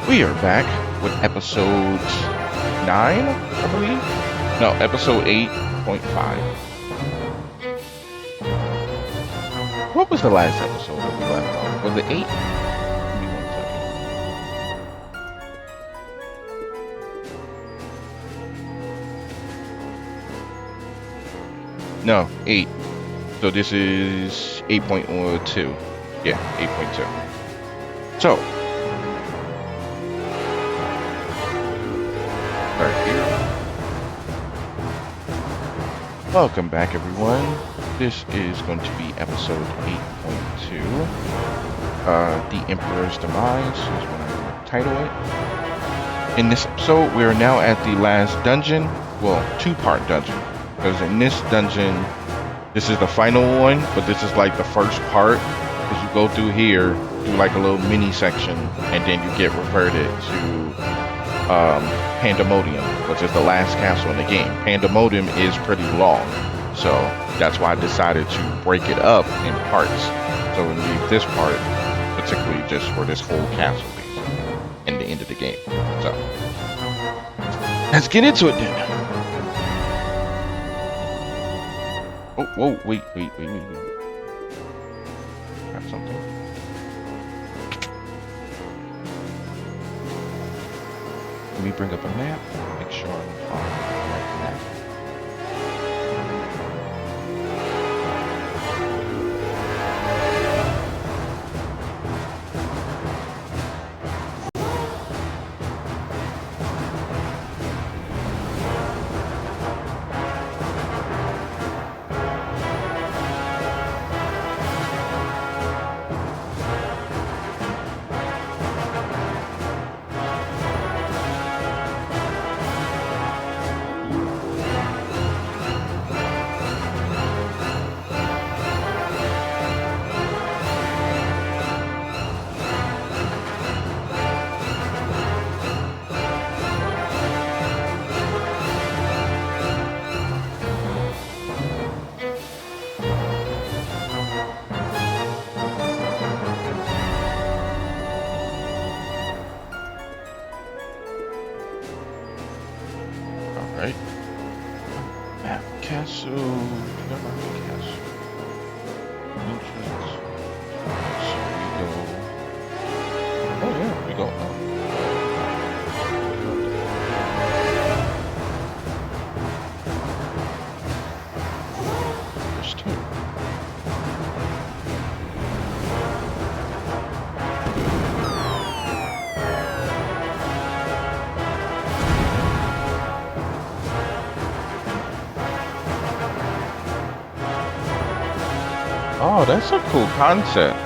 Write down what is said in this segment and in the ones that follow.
We are back with episode 9, I believe. No, episode 8.5. What was the last episode that we left off? Was it 8? Give me 1 second. No, 8. So this is 8.2. Yeah, 8.2. So, start here. Welcome back, everyone. This is going to be episode 8.2. The Emperor's Demise is what I'm going to title it. In this episode, we are now at the last dungeon. Well, two-part dungeon. Because in this dungeon, this is the final one, but this is like the first part. Because you go through here, do like a little mini section, and then you get reverted to Pandemonium, which is the last castle in the game. Pandemonium is pretty long, so that's why I decided to break it up in parts. So we leave this part particularly just for this whole castle, basically, and the end of the game. So let's get into it then. Oh, whoa, wait. Got something. Let me bring up a map, make sure I'm on the right map. Alright. Map castle. Never mind castle. Entrance. So we go. Oh yeah, we go up. There's two. Oh, that's a cool concept.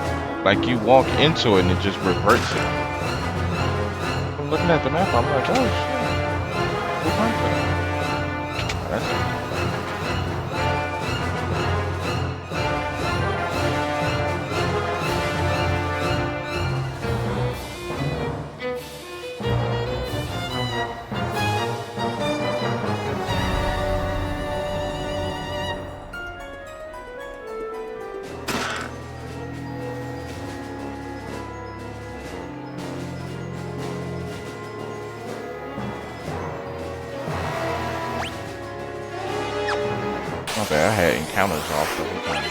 Like you walk into it and it just reverts it. I'm looking at the map, I'm like, oh shit. Cool concept. That's it. Okay, I had encounters off the whole time.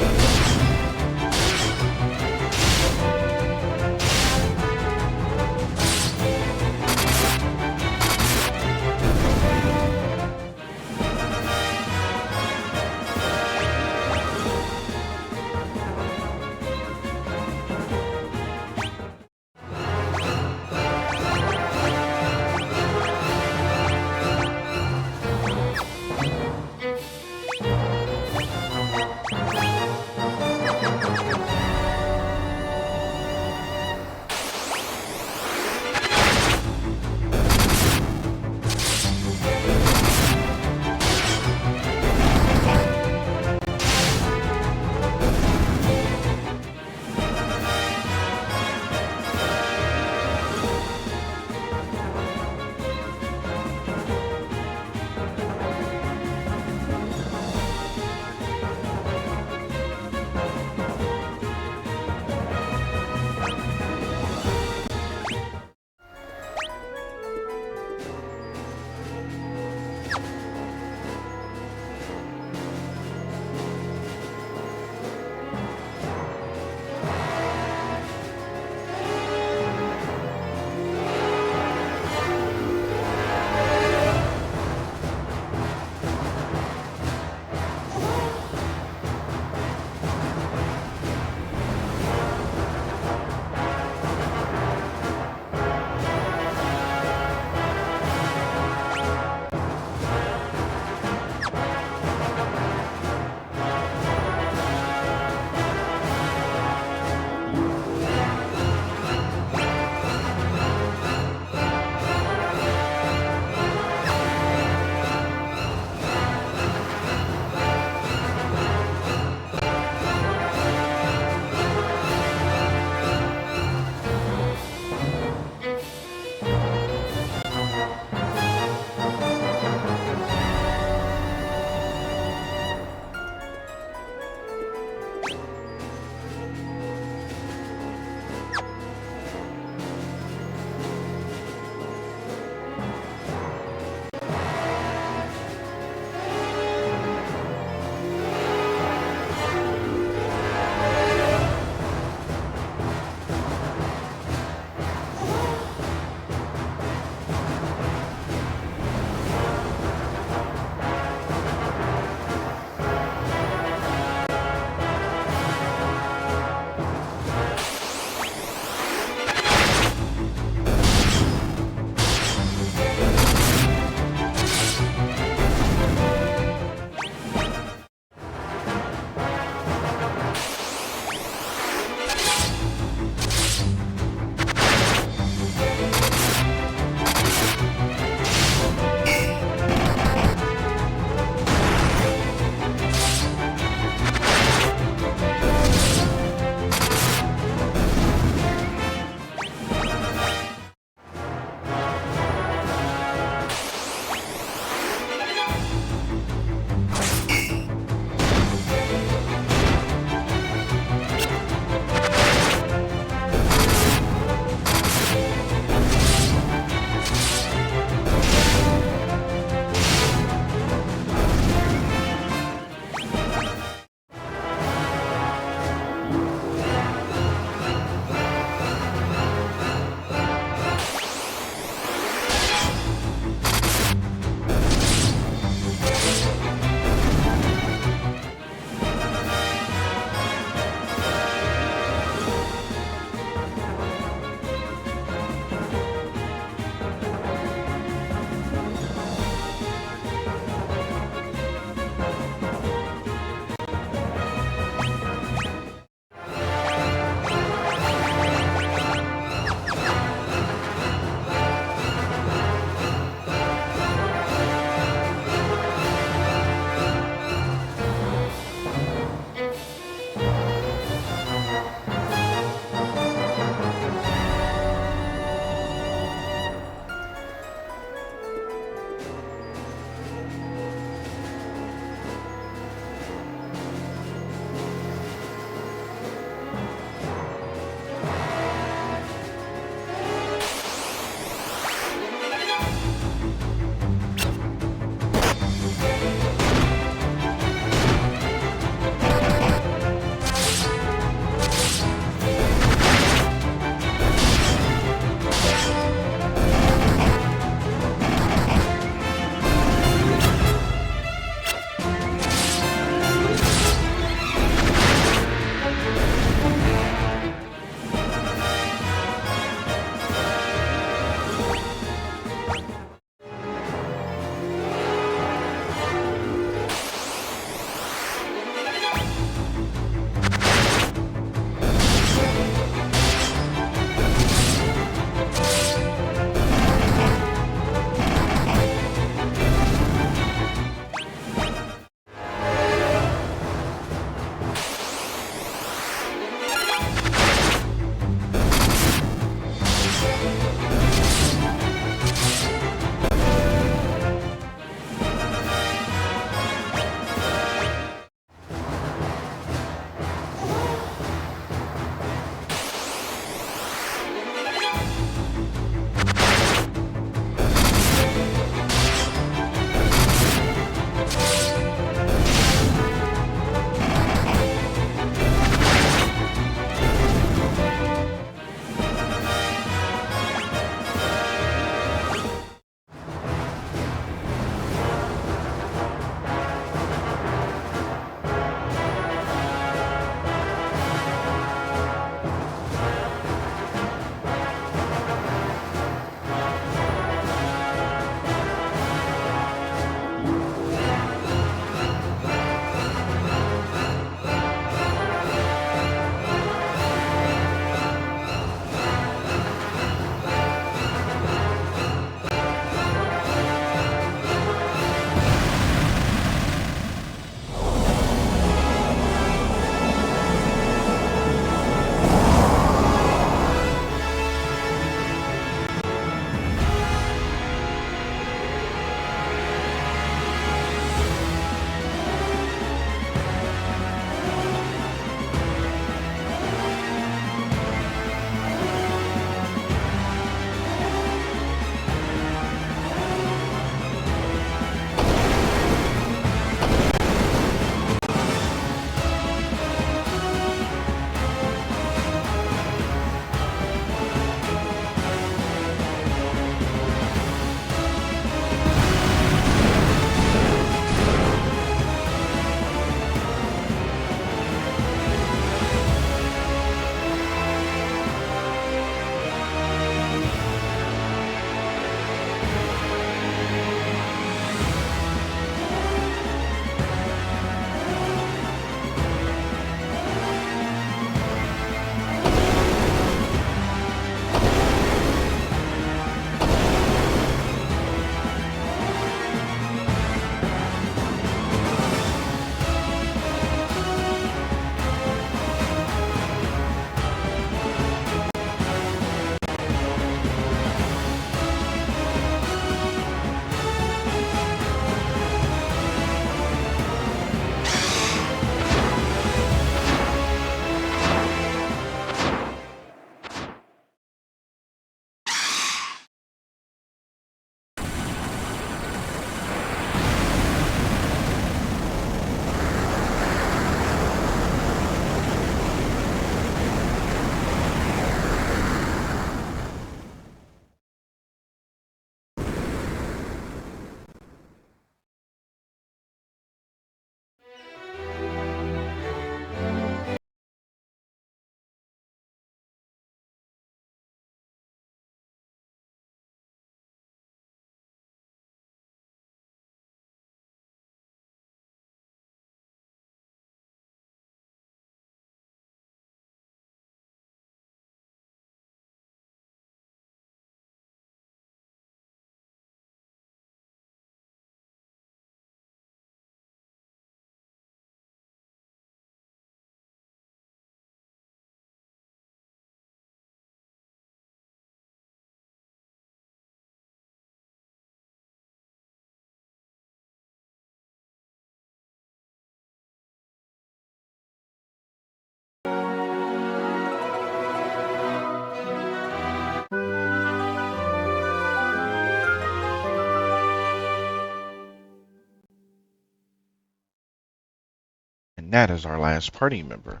Nat is our last party member.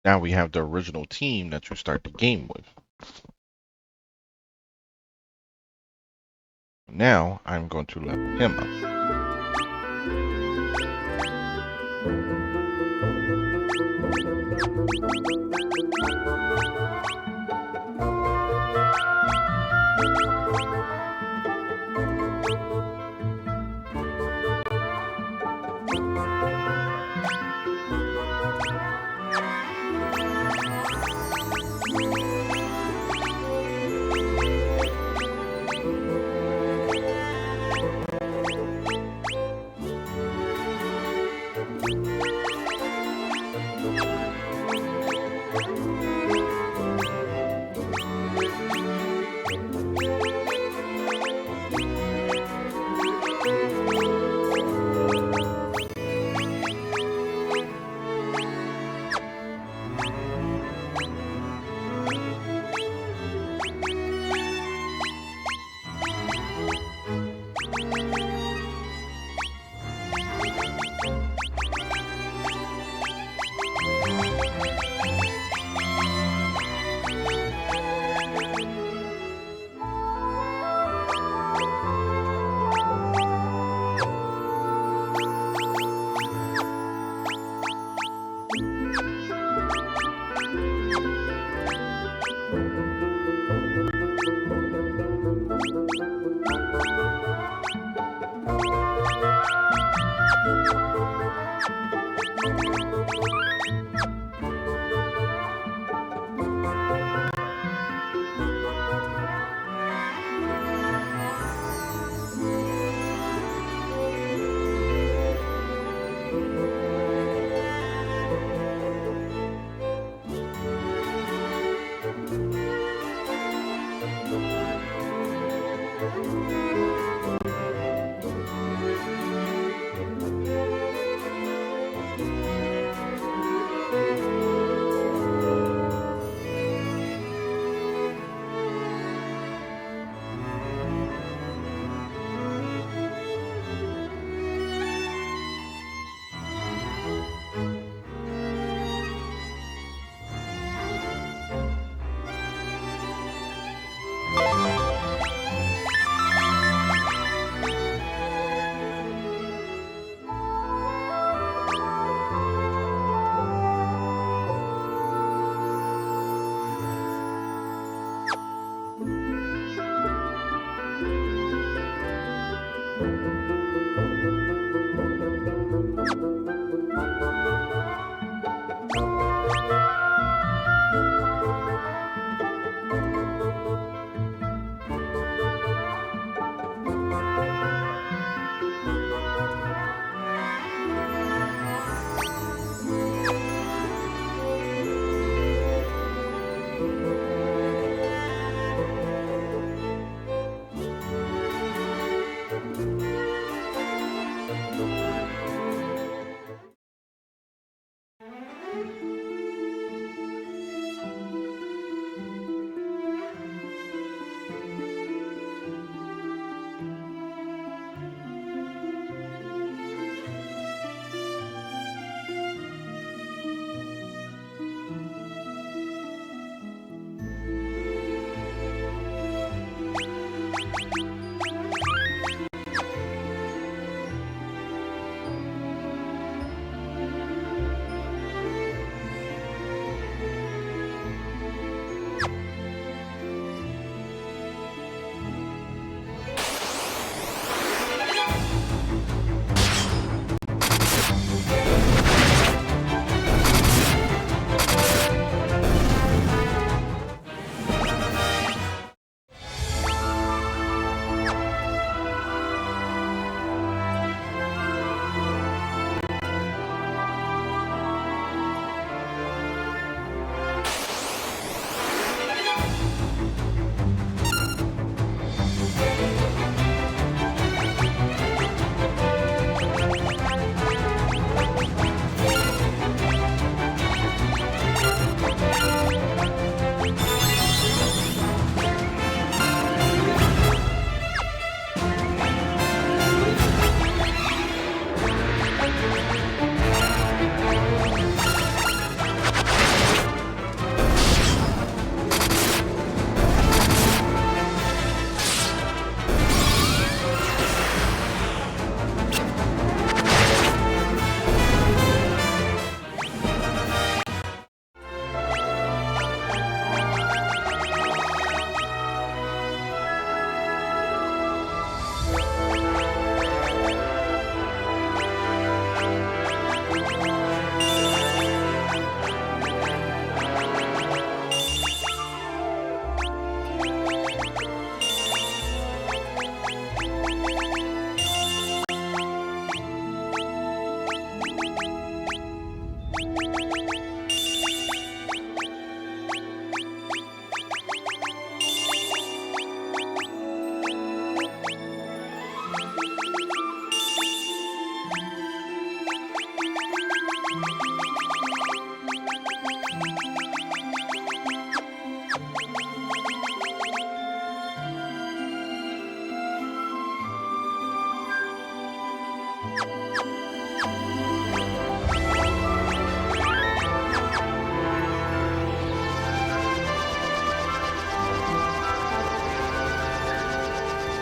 Now we have the original team that you start the game with. Now I'm going to level him up.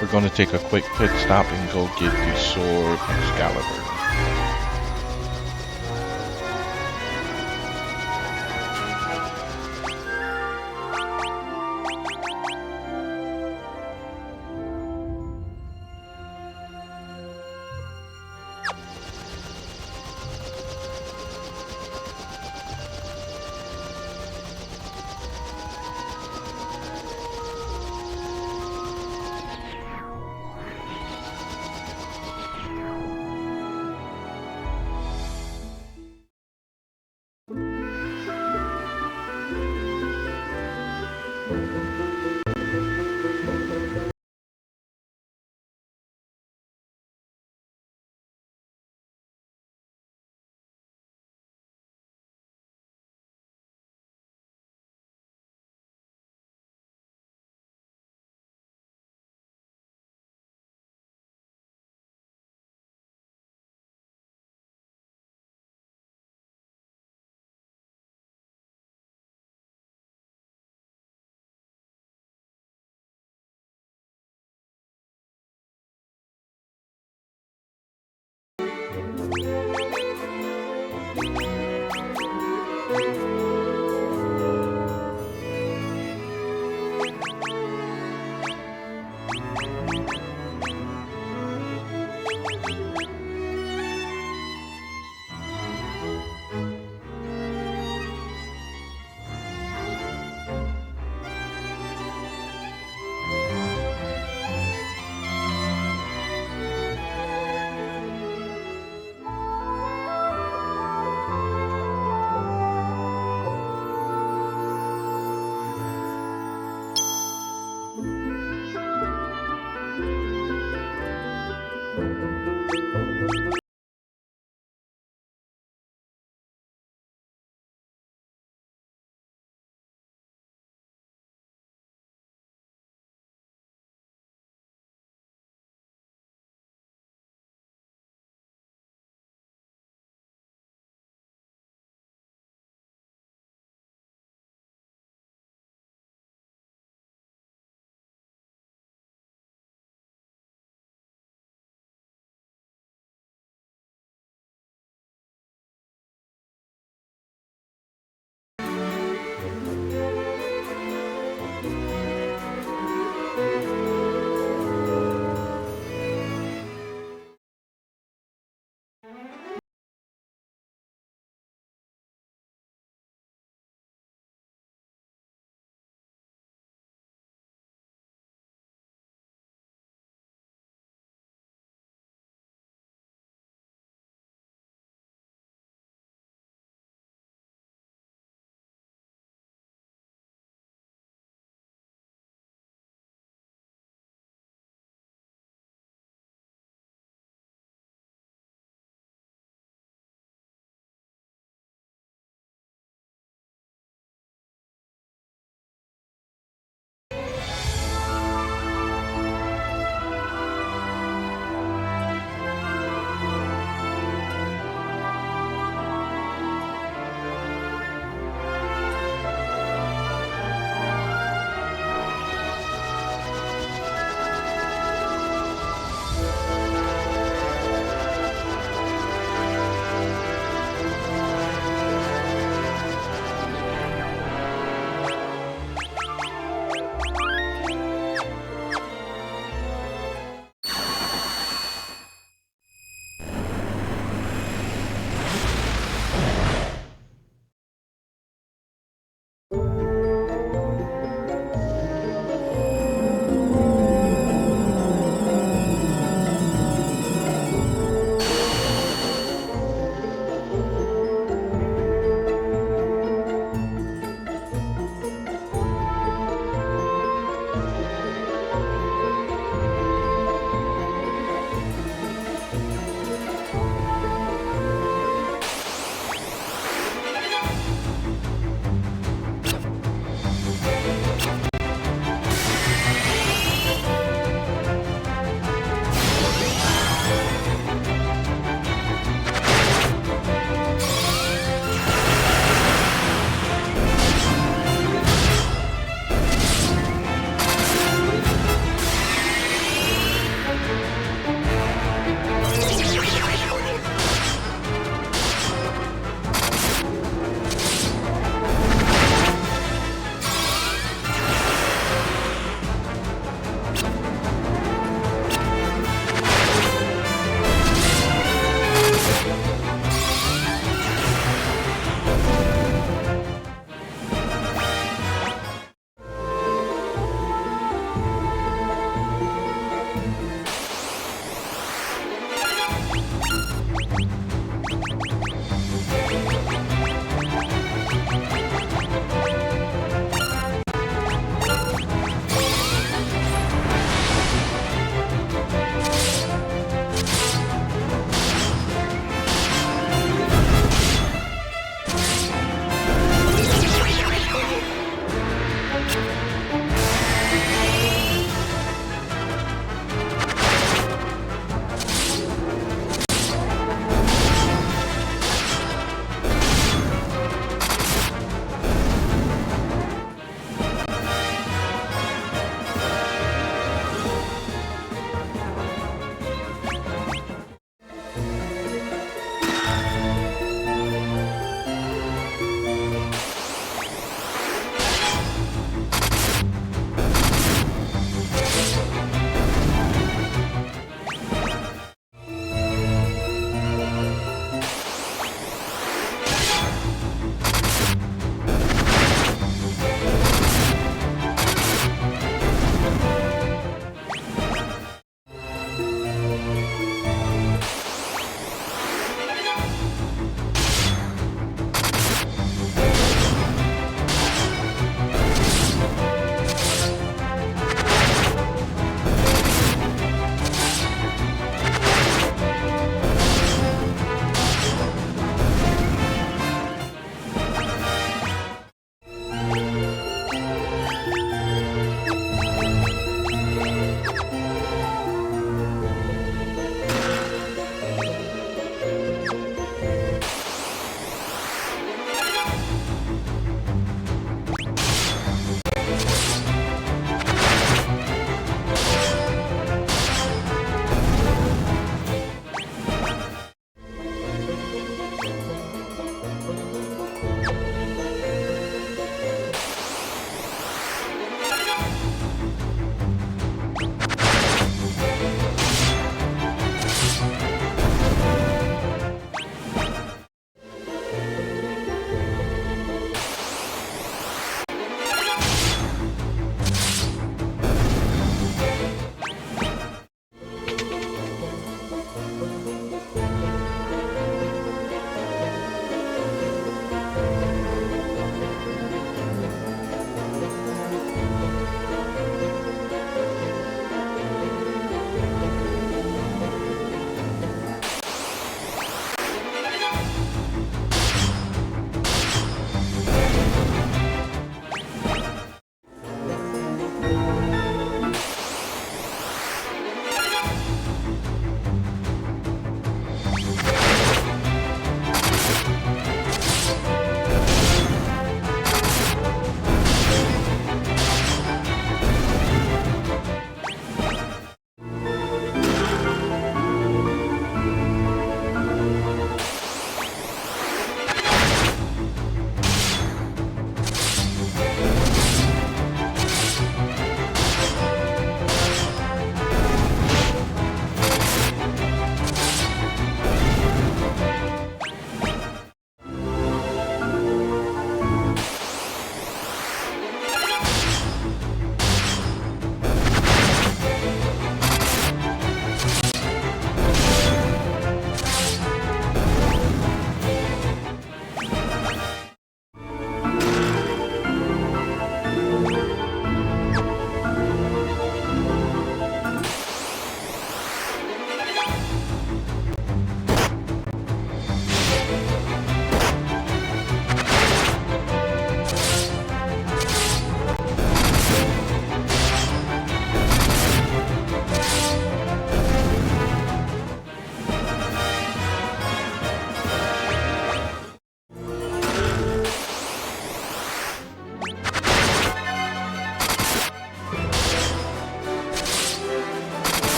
We're going to take a quick pit stop and go get the sword Excalibur.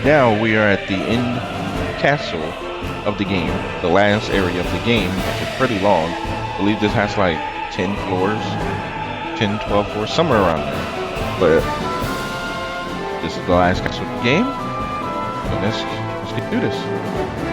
Now we are at the end castle of the game, the last area of the game, which is pretty long. I believe this has like 10 floors, 10, 12 floors, somewhere around there. But this is the last castle of the game. So let's get do this.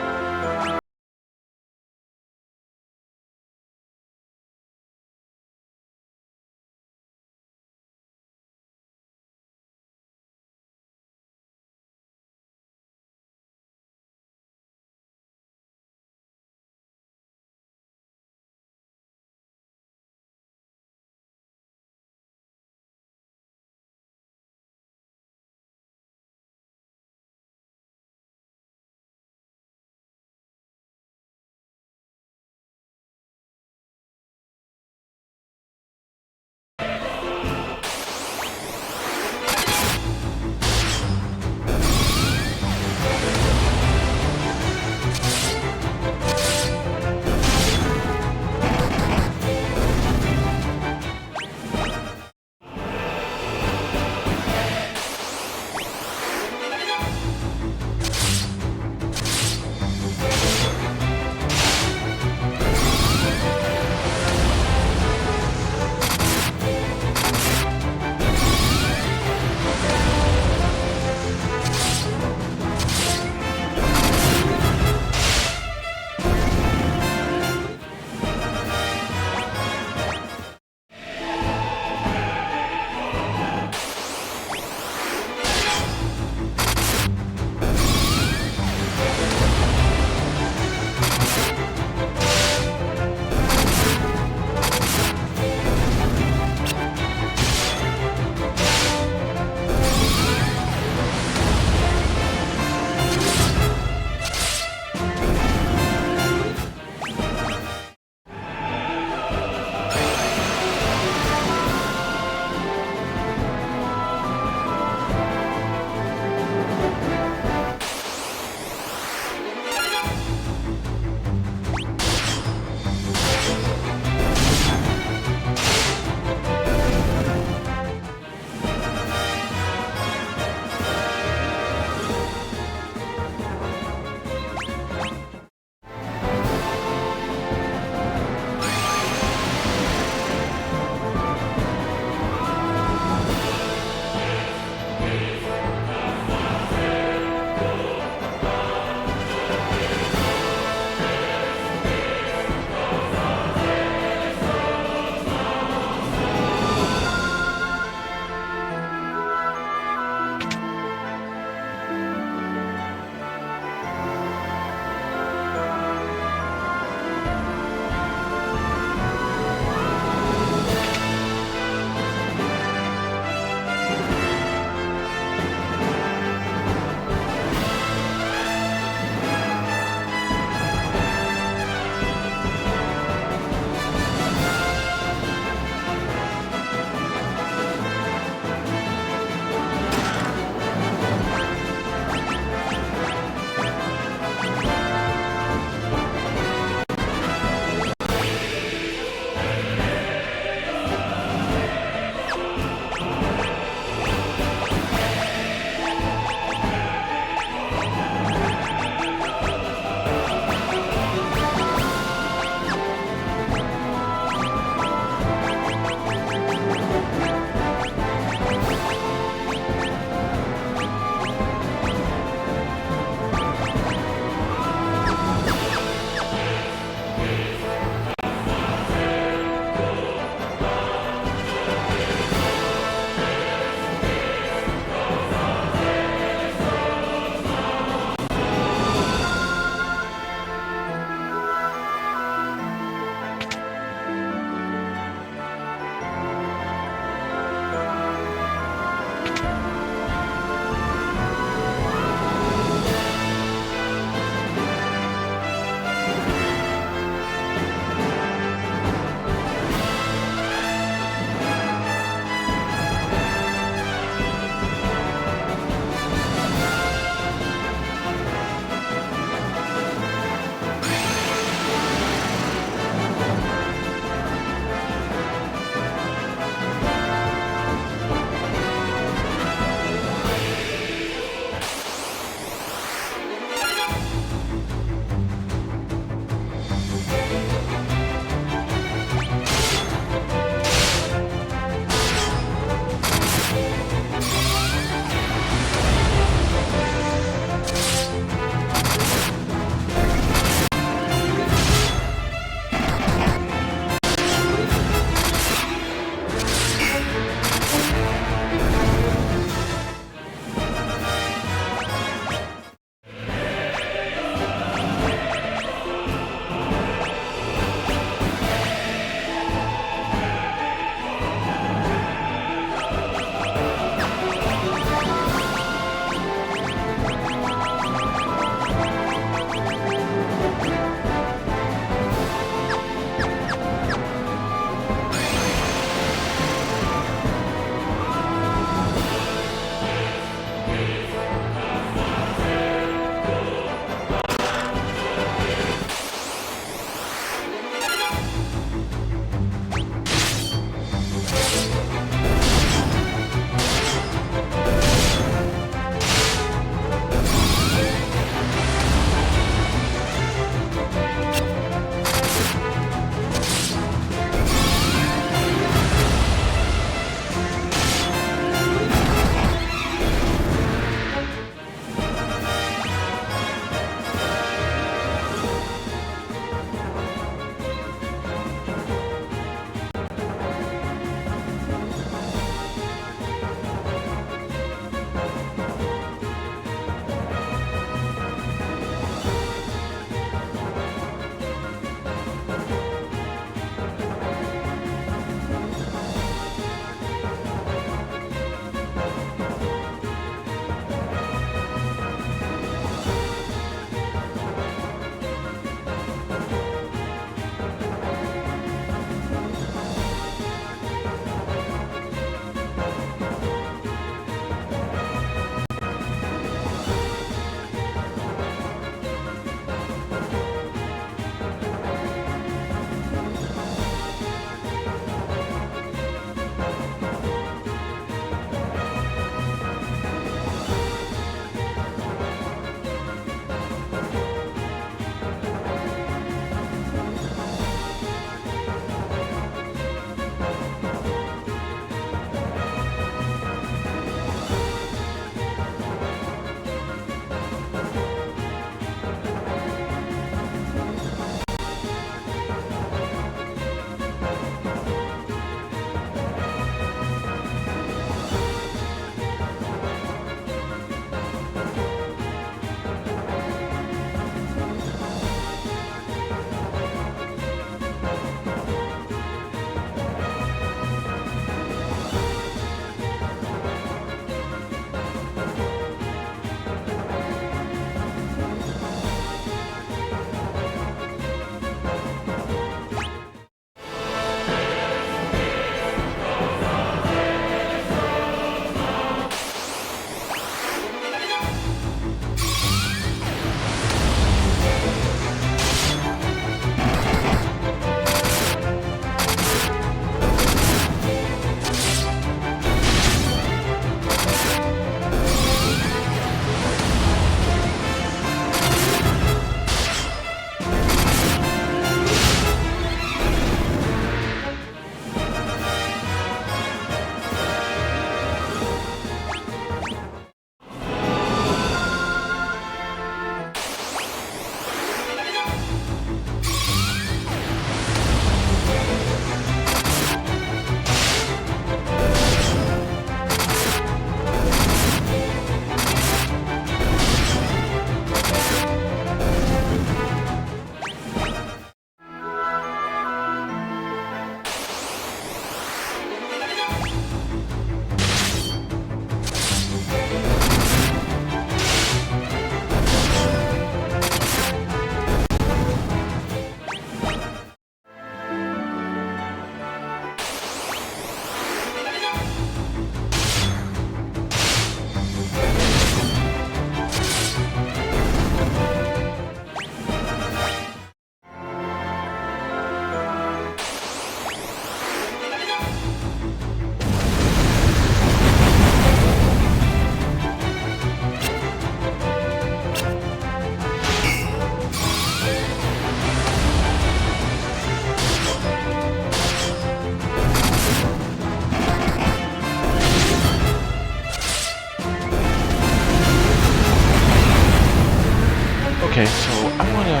I wanna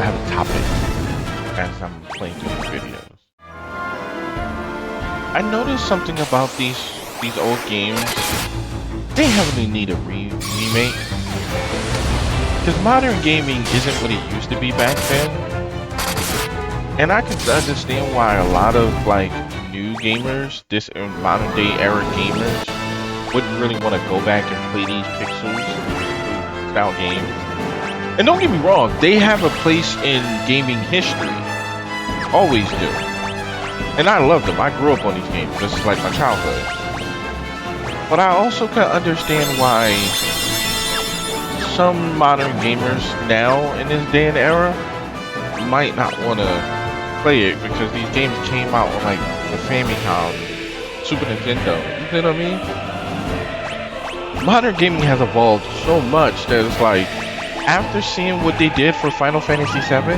have a topic as I'm playing through these videos. I noticed something about these old games. They heavily need a remake. Because modern gaming isn't what it used to be back then. And I can understand why a lot of like new gamers, this modern day era gamers, wouldn't really want to go back and play these pixels style games. And don't get me wrong, they have a place in gaming history. Always do. And I love them. I grew up on these games. This is like my childhood. But I also can understand why some modern gamers now in this day and era might not want to play it because these games came out on like the Famicom, Super Nintendo. You know what I mean? Modern gaming has evolved so much that it's like, after seeing what they did for Final Fantasy VII,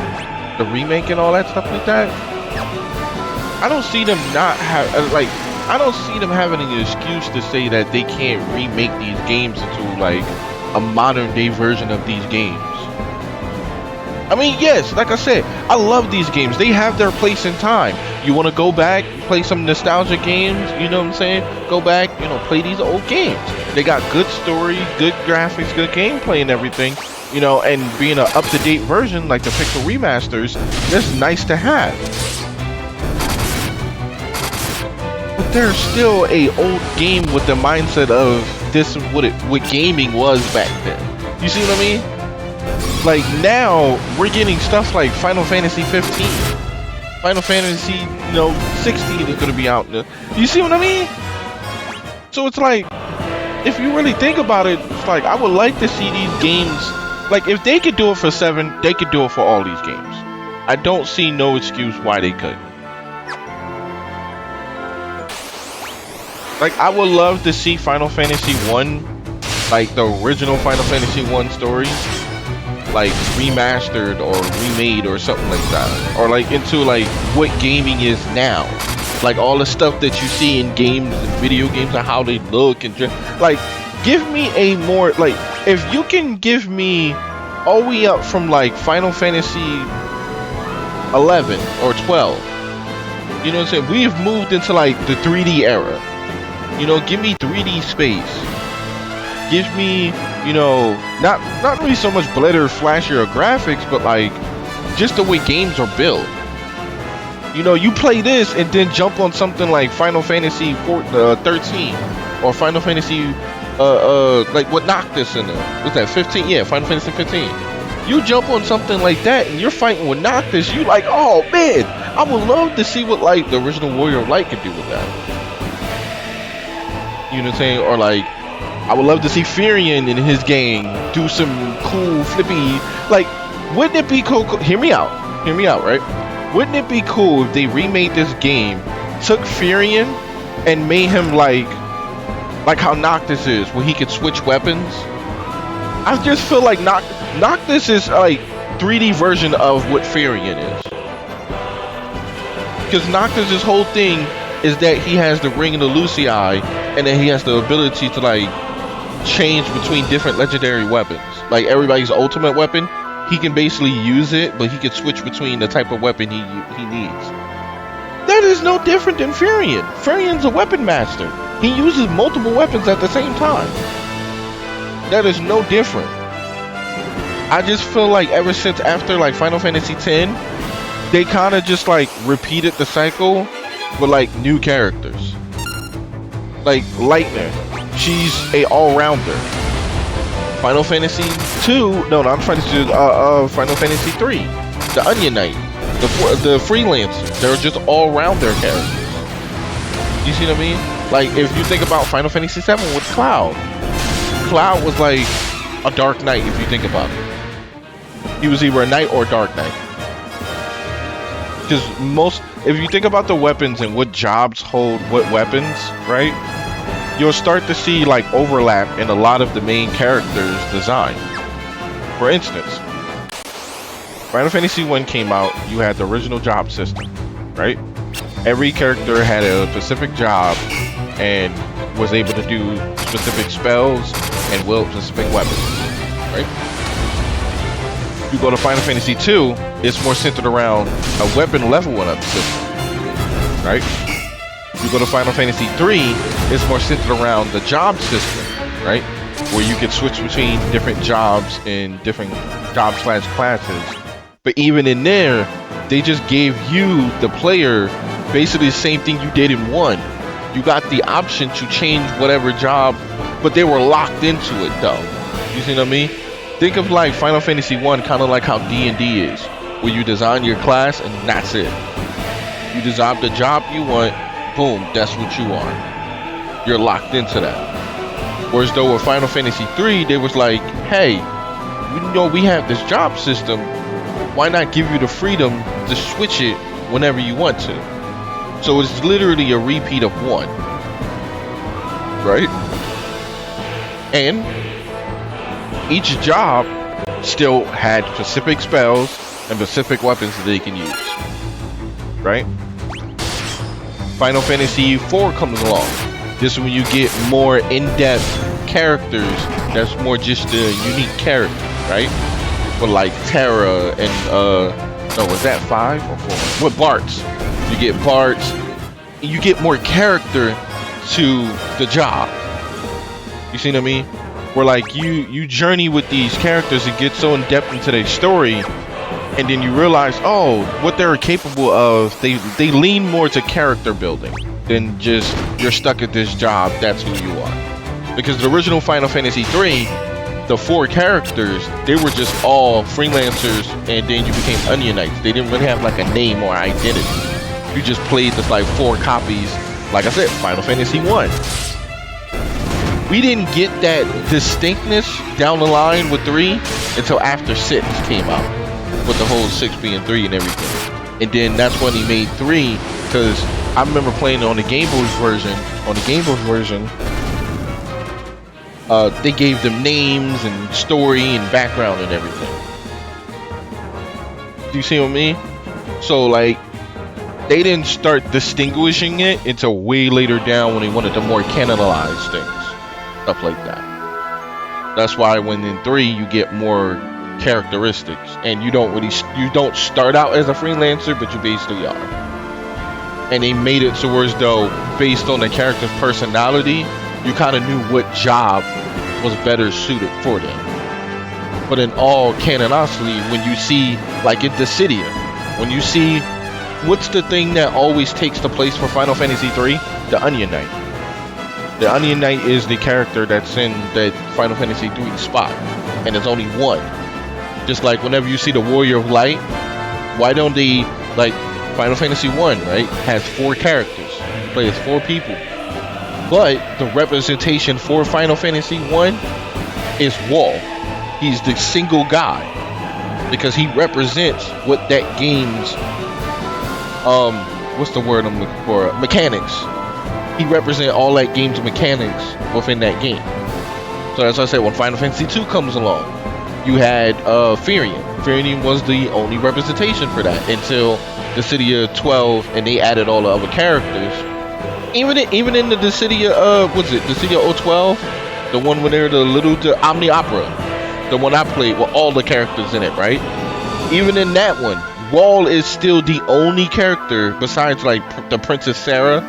the remake and all that stuff like that, I don't see them not have I don't see them having an excuse to say that they can't remake these games into like a modern day version of these games. I mean, yes, like I said, I love these games. They have their place in time. You want to go back, play some nostalgia games, you know what I'm saying? Go back, you know, play these old games. They got good story, good graphics, good gameplay and everything, you know, and being an up-to-date version like the Pixel remasters, that's nice to have. But there's still a old game with the mindset of this is what gaming was back then. You see what I mean? Like now we're getting stuff like Final Fantasy 15, Final Fantasy, you know, 16 is gonna be out. You see what I mean? So it's like, if you really think about it, it's like I would like to see these games. Like if they could do it for 7, they could do it for all these games. I don't see no excuse why they couldn't. Like I would love to see Final Fantasy 1, like the original Final Fantasy 1 story, like remastered or remade or something like that, or like into like what gaming is now, like all the stuff that you see in games and video games and how they look and like give me a more like, if you can give me all the way up from like Final Fantasy 11 or 12, you know what I'm saying, we've moved into like the 3D era, you know, give me 3D space, give me, you know, not really so much glitter, flashier graphics, but like just the way games are built. You know, you play this and then jump on something like Final Fantasy 13 or Final Fantasy like what Noctis in there. What's that, 15? Yeah, Final Fantasy 15. You jump on something like that and you're fighting with Noctis, you like, oh man, I would love to see what like the original Warrior of Light could do with that. You know what I'm saying? Or like, I would love to see Furion and his gang do some cool flippy, like, wouldn't it be cool? Hear me out, right? Wouldn't it be cool if they remade this game, took Furion and made him like how Noctis is, where he could switch weapons? I just feel like Noctis is like 3D version of what Furion is. Because Noctis' whole thing is that he has the Ring of the Lucii, and then he has the ability to like change between different legendary weapons. Like everybody's ultimate weapon, he can basically use it, but he can switch between the type of weapon he needs. That is no different than Furion. Furion's a weapon master. He uses multiple weapons at the same time. That is no different. I just feel like ever since after like Final Fantasy X, they kind of just like repeated the cycle with like new characters. Like Lightner, she's a all-rounder. Final Fantasy 2, no, not Final Fantasy 2, Final Fantasy 3, the Onion Knight, the Freelancer, they're just all-rounder characters. You see what I mean? Like if you think about Final Fantasy 7 with Cloud was like a Dark Knight if you think about it. He was either a Knight or a Dark Knight. Because if you think about the weapons and what jobs hold what weapons, right? You'll start to see like overlap in a lot of the main characters' design. For instance, Final Fantasy 1 came out, you had the original job system, right? Every character had a specific job and was able to do specific spells and wield specific weapons, right? You go to Final Fantasy 2, it's more centered around a weapon leveling up system, right? You go to Final Fantasy 3, it's more centered around the job system, right? Where you can switch between different jobs and different job/classes. But even in there, they just gave you, the player, basically the same thing you did in 1. You got the option to change whatever job, but they were locked into it though. You see what I mean? Think of like Final Fantasy 1 kind of like how D&D is, where you design your class and that's it. You design the job you want, boom, that's what you are. You're locked into that. Whereas though with Final Fantasy 3, they was like, hey, you know we have this job system, why not give you the freedom to switch it whenever you want to? So it's literally a repeat of 1. Right? And each job still had specific spells and specific weapons that they can use. Right? Final Fantasy IV comes along. This is when you get more in-depth characters that's more just a unique character, right? But like Terra and no, was that 5 or 4? With Bart's. You get Bart's, and you get more character to the job. You see what I mean? Where like you journey with these characters and get so in depth into their story, and then you realize, oh, what they're capable of, they lean more to character building than just you're stuck at this job, that's who you are. Because the original Final Fantasy 3, the 4 characters, they were just all freelancers, and then you became Onionites. They didn't really have like a name or identity. You just played this like 4 copies, like I said, Final Fantasy 1. We didn't get that distinctness down the line with 3 until after 6 came out, with the whole 6 being 3 and everything. And then that's when he made 3, because I remember playing it on the Game Boy version. They gave them names and story and background and everything. Do you see what I mean? So like, they didn't start distinguishing it until way later down when they wanted to more canonize things, stuff like that. That's why when in 3 you get more characteristics, and you don't start out as a freelancer, but you basically are. And they made it so as though based on the character's personality, you kind of knew what job was better suited for them. But in all canonicity, when you see like in Dissidia, when you see what's the thing that always takes the place for Final Fantasy 3? The Onion Knight. The Onion Knight is the character that's in that Final Fantasy 3 spot, and there's only 1. Just like whenever you see the Warrior of Light, why don't they, like Final Fantasy 1, right, has 4 characters, play as 4 people, but the representation for Final Fantasy 1 is Wall. He's the single guy because he represents what that game's what's the word I'm looking for, mechanics. He represents all that game's mechanics within that game. So as I said, when Final Fantasy 2 comes along, you had Firion. Firion was the only representation for that until Dissidia 12, and they added all the other characters. Even in the Dissidia, what's it, Dissidia 012, the one where the Omni Opera, the one I played with all the characters in it, right? Even in that one, Wall is still the only character besides like the Princess Sarah.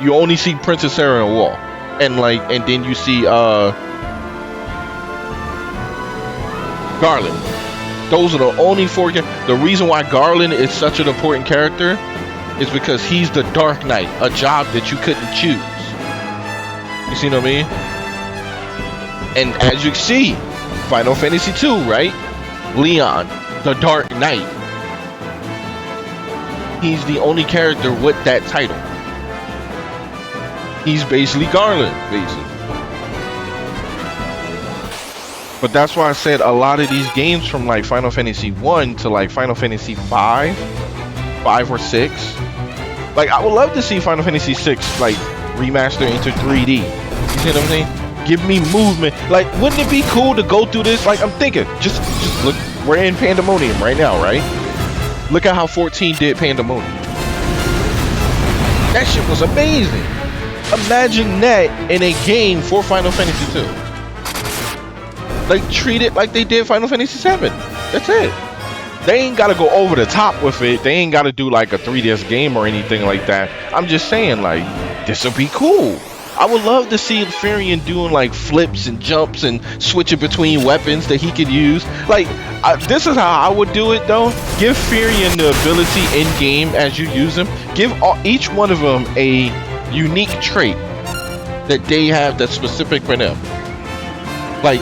You only see Princess Sarah and Wall, and then you see Garland. Those are the only 4 characters. The reason why Garland is such an important character is because he's the Dark Knight, a job that you couldn't choose. You see what I mean? And as you see, Final Fantasy 2, right? Leon, the Dark Knight. He's the only character with that title. He's basically Garland, basically. But that's why I said a lot of these games from like Final Fantasy 1 to like Final Fantasy 5 or 6. Like I would love to see Final Fantasy 6 like remaster into 3D. You see what I'm saying? Give me movement. Like wouldn't it be cool to go through this? Like I'm thinking, just look, we're in Pandemonium right now, right? Look at how 14 did Pandemonium. That shit was amazing. Imagine that in a game for Final Fantasy 2. Like treat it like they did Final Fantasy 7. That's it. They ain't gotta go over the top with it. They ain't gotta do like a 3DS game or anything like that. I'm just saying, like, this would be cool. I would love to see Furion doing like flips and jumps and switching between weapons that he could use. Like, this is how I would do it though. Give Furion the ability in game as you use them. Give each one of them a unique trait that they have that's specific for them. Like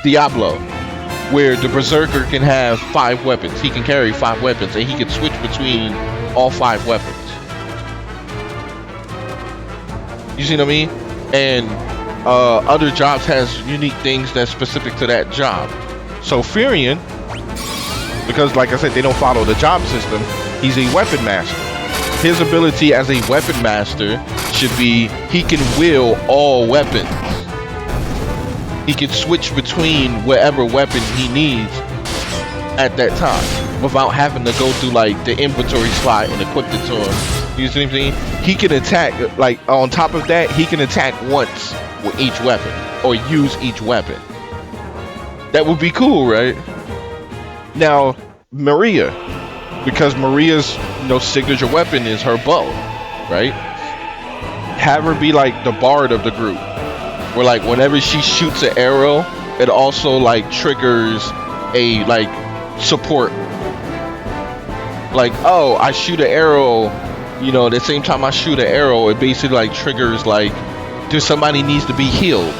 Diablo, where the Berserker can have 5 weapons. He can carry 5 weapons, and he can switch between all 5 weapons. You see what I mean? And other jobs has unique things that's specific to that job. So Furion, because like I said, they don't follow the job system, he's a weapon master. His ability as a weapon master should be he can wield all weapons. He can switch between whatever weapon he needs at that time without having to go through like the inventory slot and equip it to him. You see what I'm saying? He can attack, like on top of that, he can attack once with each weapon or use each weapon. That would be cool, right? Now, Maria, because Maria's signature weapon is her bow, right? Have her be like the bard of the group. Where like whenever she shoots an arrow, it also like triggers a like support. Like, oh, I shoot an arrow, the same time I shoot an arrow, it basically like triggers like, somebody needs to be healed.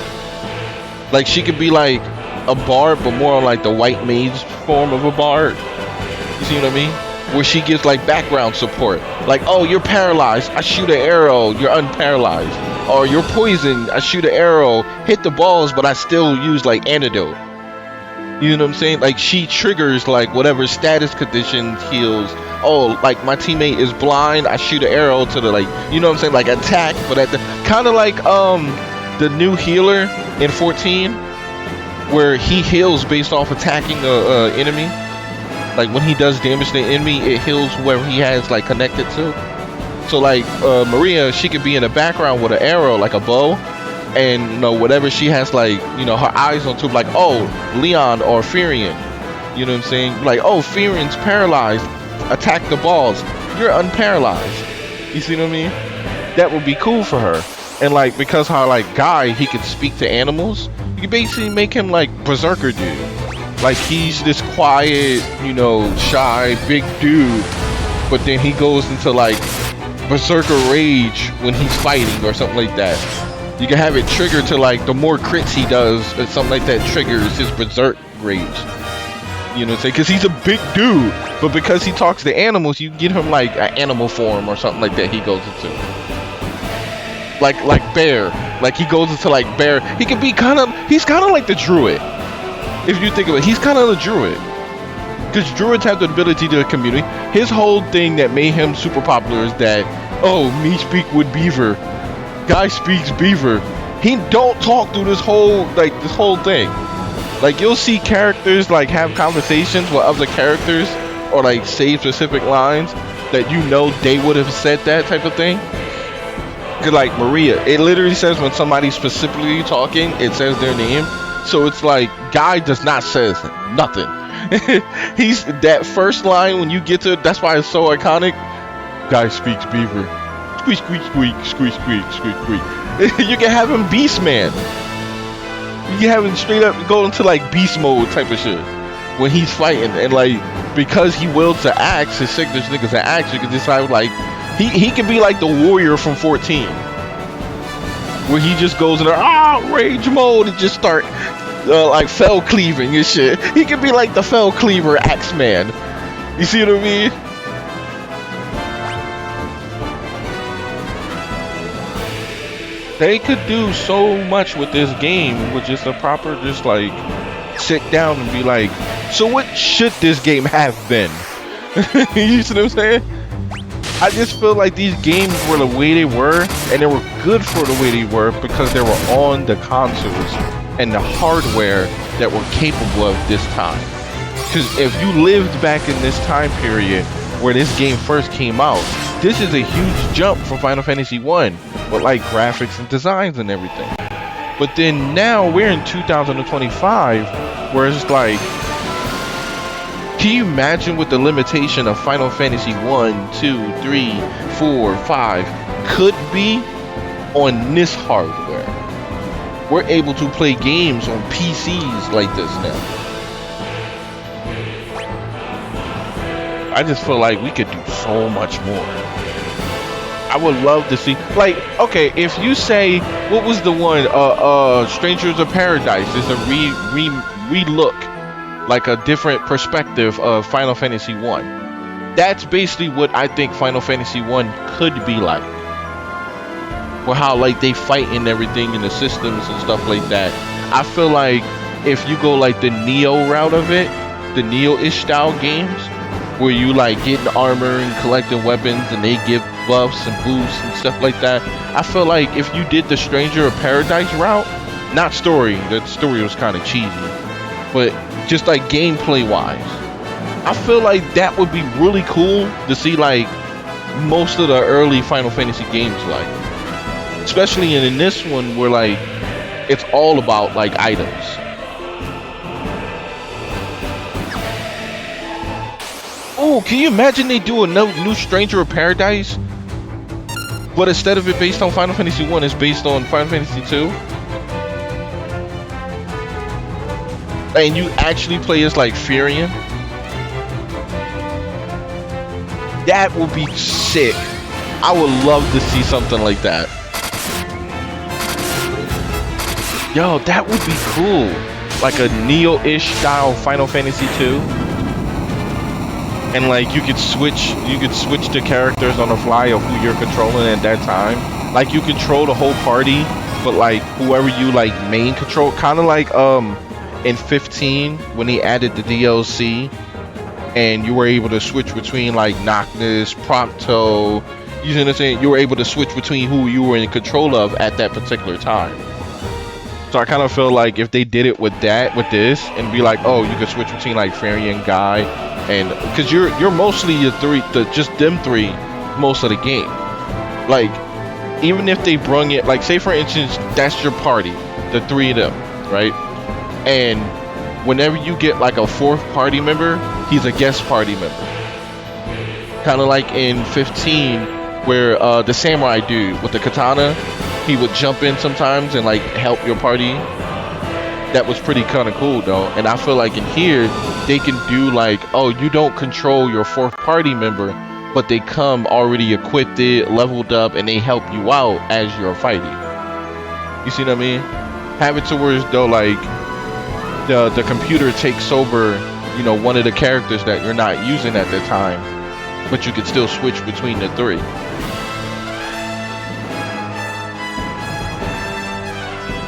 Like she could be like a bard, but more on like the white mage form of a bard. You see what I mean? Where she gives like background support. Like, oh, you're paralyzed, I shoot an arrow, you're unparalyzed. Or you're poisoned, I shoot an arrow, hit the balls, but I still use like antidote. You know what I'm saying? Like she triggers like whatever status conditions heals. Oh, like my teammate is blind, I shoot an arrow to the like, you know what I'm saying? Like attack, but at the kind of like the new healer in 14, where he heals based off attacking a enemy. Like when he does damage to the enemy, it heals whoever he has like connected to. So like Maria, she could be in the background with an arrow, like a bow, and whatever she has, like her eyes on to, like, oh, Leon or Furion, you know what I'm saying? Like, oh, Furion's paralyzed, attack the balls, you're unparalyzed. You see what I mean? That would be cool for her. And like because how like Guy, he could speak to animals, you could basically make him like Berserker dude. Like he's this quiet, shy, big dude, but then he goes into like Berserker rage when he's fighting or something like that. You can have it trigger to like the more crits he does or something like that triggers his Berserk rage. You know what I'm saying? Because he's a big dude, but because he talks to animals, you get him like an animal form or something like that he goes into. Like bear. Like he goes into like bear. He can be he's kind of like the druid. If you think of it, he's kind of the druid. Because druids have the ability to communicate. His whole thing that made him super popular is that, oh, me speak with beaver. Guy speaks beaver. He don't talk through this whole thing. Like you'll see characters like have conversations with other characters or like say specific lines that they would have said that type of thing. Cause like Maria, it literally says when somebody's specifically talking, it says their name. So it's like Guy does not say nothing. He's that first line when you get to it, that's why it's so iconic. Guy speaks beaver. Squeak, squeak, squeak, squeak, squeak, squeak, squeak. You can have him beast man. You can have him straight up go into like beast mode type of shit when he's fighting, and like because he wields the axe, his signature nigga's an axe, you can decide like he can be like the warrior from 14. Where he just goes in there, rage mode, and just start like fell cleaving and shit. He could be like the fell cleaver Axeman. You see what I mean? They could do so much with this game with just a proper, just like sit down and be like, so what should this game have been? You see what I'm saying? I just feel like these games were the way they were, and they were good for the way they were because they were on the consoles and the hardware that were capable of this time. Because if you lived back in this time period where this game first came out, this is a huge jump from Final Fantasy 1 with like graphics and designs and everything. But then now we're in 2025 where it's like Can you imagine what the limitation of Final Fantasy 1, 2, 3, 4, 5 could be on this hardware? We're able to play games on PCs like this now. I just feel like we could do so much more. I would love to see, like, okay, if you say, what was the one, Strangers of Paradise is a re-look, like a different perspective of Final Fantasy 1. That's basically what I think Final Fantasy 1 could be like. For how, like, they fight and everything in the systems and stuff like that. I feel like if you go, like, the Neo route of it, the Neo-ish style games, where you like getting armor and collecting weapons and they give buffs and boosts and stuff like that. I feel like if you did the Stranger of Paradise route, not story, the story was kind of cheesy, but just like gameplay wise, I feel like that would be really cool to see like most of the early Final Fantasy games like. Especially in this one where like it's all about like items. Oh, can you imagine they do a new Stranger of Paradise? But instead of it based on Final Fantasy 1, it's based on Final Fantasy 2? And you actually play as like Furion? That would be sick. I would love to see something like that. Yo, that would be cool. Like a Neo-ish style Final Fantasy 2. And like you could switch the characters on the fly of who you're controlling at that time. Like you control the whole party, but like whoever you like main control, kind of like in 15 when they added the DLC, and you were able to switch between like Noctis, Prompto. You know what I'm saying? You were able to switch between who you were in control of at that particular time. So I kind of feel like if they did it with this, and be like, oh, you could switch between like Furion, Guy, and because you're mostly just them three most of the game. Like even if they brung it, like say for instance, that's your party, the three of them, right? And whenever you get like a fourth party member, he's a guest party member. Kind of like in 15, where the samurai dude with the katana, he would jump in sometimes and like help your party. That was pretty kind of cool though. And I feel like in here they can do like, oh, you don't control your fourth party member, but they come already equipped, leveled up, and they help you out as you're fighting. You see what I mean? Have it to where as though like the computer takes over, you know, one of the characters that you're not using at the time, but you can still switch between the three.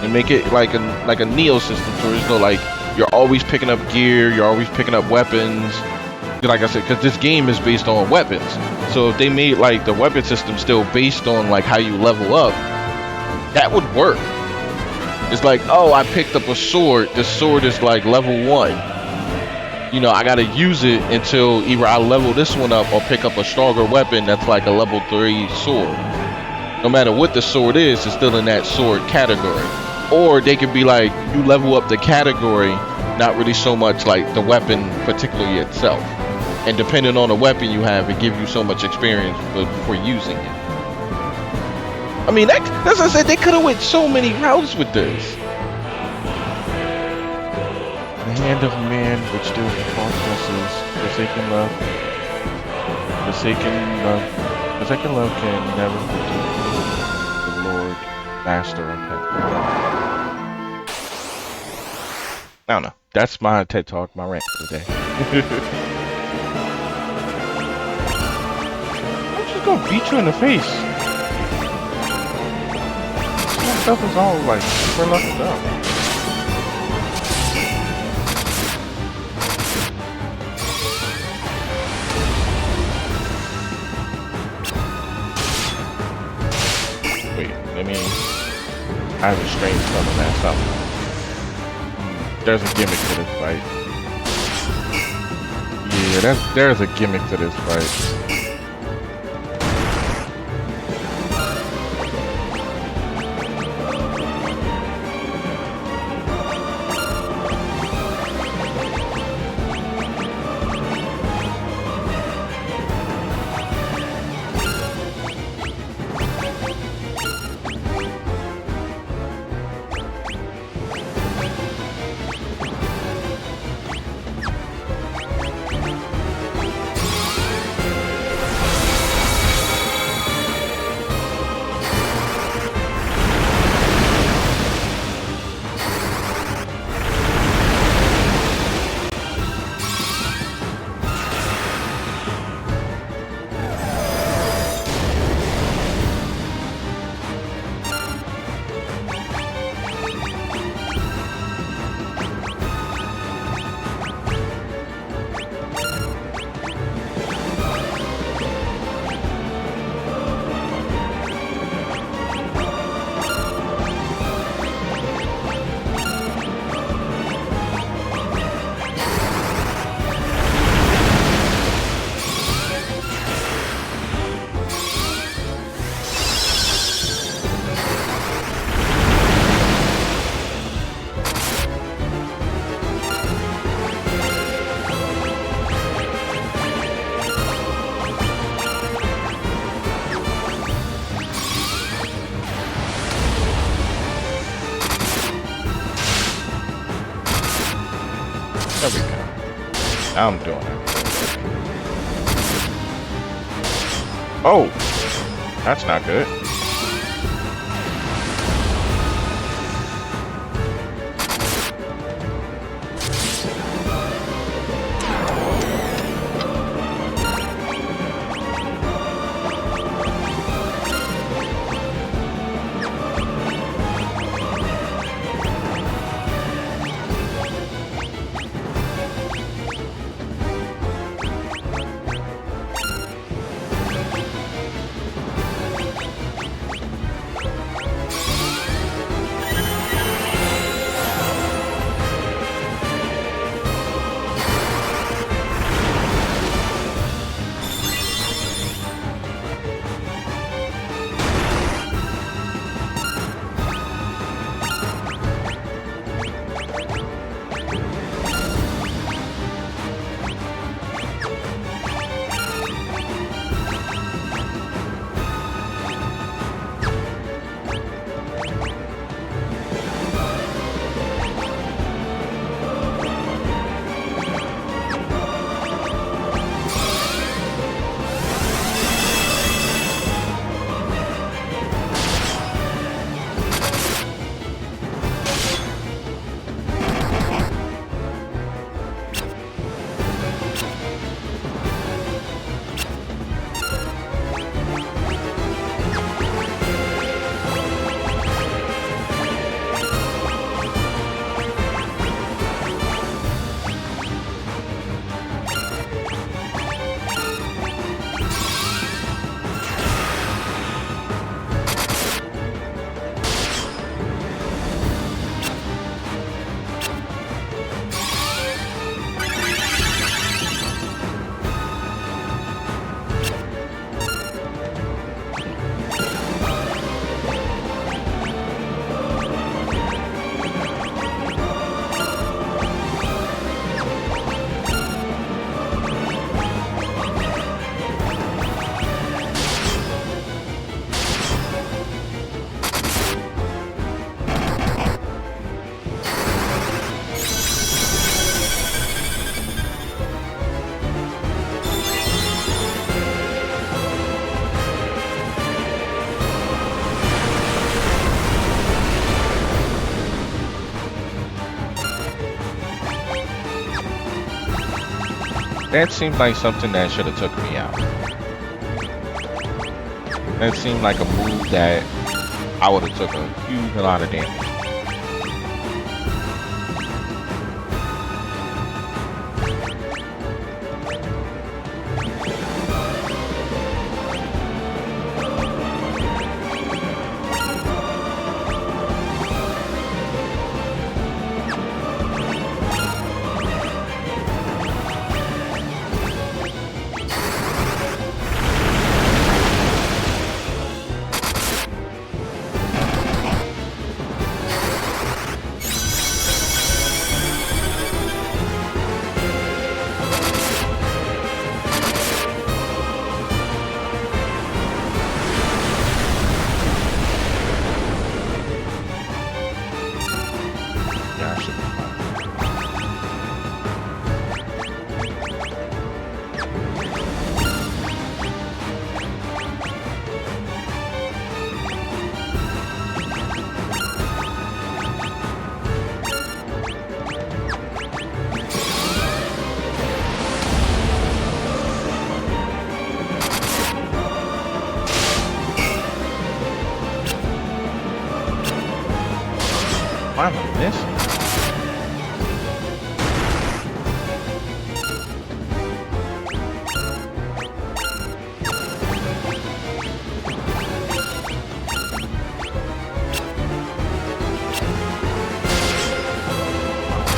And make it like a Neo system, so there's no like you're always picking up gear, you're always picking up weapons. Like I said, because this game is based on weapons, so if they made like the weapon system still based on like how you level up, that would work. It's like, oh, I picked up a sword. This sword is like level 1. You know, I gotta use it until either I level this one up or pick up a stronger weapon that's like a level 3 sword. No matter what the sword is, it's still in that sword category. Or they could be like, you level up the category, not really so much like the weapon particularly itself. And depending on the weapon you have, it gives you so much experience for using it. I mean, that's what I said, they could have went so many routes with this. The hand of man which deals with falsenesses, forsaken love. Forsaken love can never forget the Lord, Master of Heaven. I don't know. That's my TED Talk, my rant for the day. I'm just gonna beat you in the face. That stuff is all like super leveled up. Wait, let me. I have a strange feeling that's something. There's a gimmick to this fight. Yeah, there's a gimmick to this fight. Now I'm doing it. Oh, that's not good. That seemed like something that should have took me out. That seemed like a move that I would have took a huge lot of damage. Why am I missing?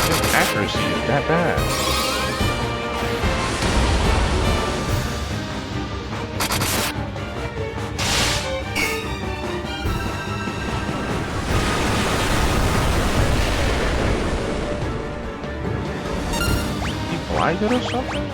His accuracy is that bad. Blinded or something?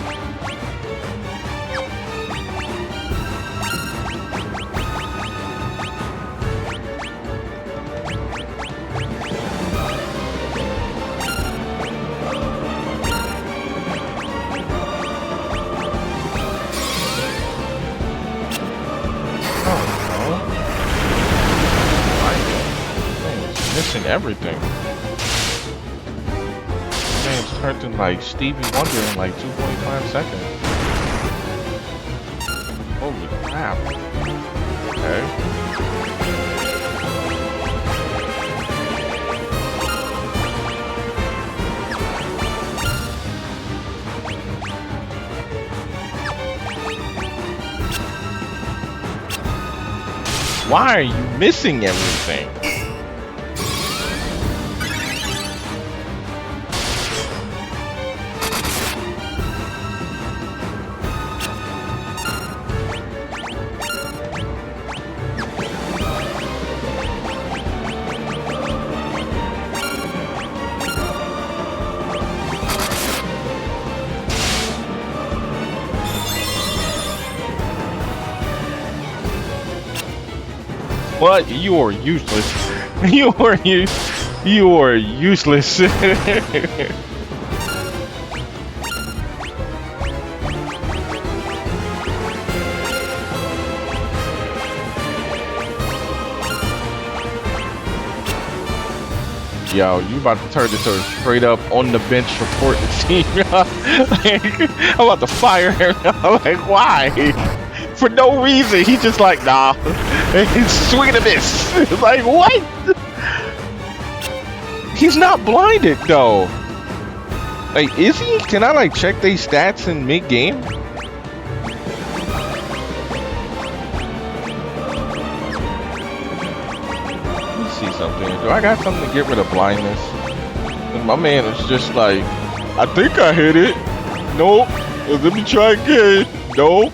everything. Man's turned into like Stevie Wonder in like 2.5 seconds. Holy crap. Okay. Why are you missing everything? What? You are useless. You are useless. Yo, you about to turn this straight up on the bench reporting team. Like, I'm about to fire him. I'm like, why? For no reason. He's just like, nah. He's swinging a miss. It's like, what? He's not blinded though. Like, is he? Can I like check these stats in mid-game? Let me see something. Do I got something to get rid of blindness? And my man is just like, I think I hit it. Nope. Let me try again. Nope.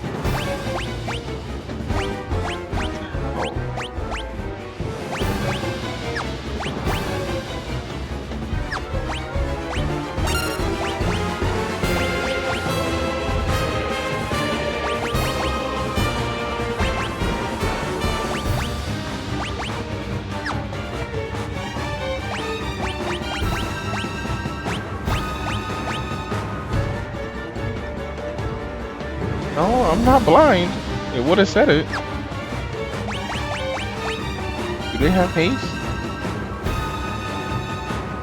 No, I'm not blind. It would have said it. Do they have haste?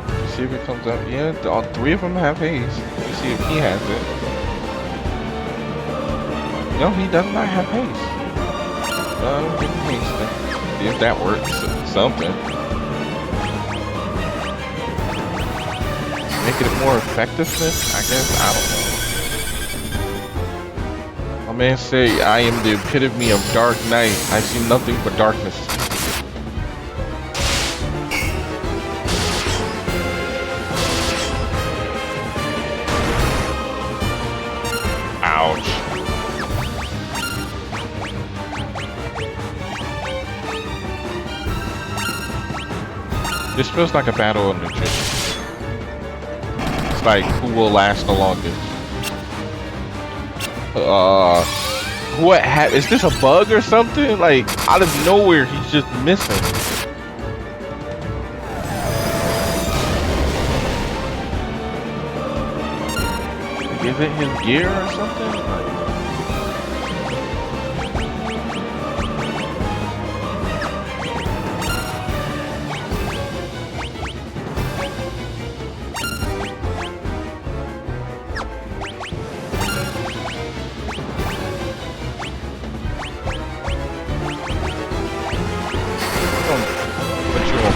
Let's see if it comes up. Yeah, all three of them have haste. Let's see if he has it. No, he does not have haste. Give him haste then. See if that works. Something. Make it more effectiveness, I guess. I don't know. My man say I am the epitome of Dark Knight. I see nothing but darkness. Ouch. This feels like a battle of nutrition. It's like who will last the longest. What is this a bug or something? Like out of nowhere he's just missing. Is it his gear or something?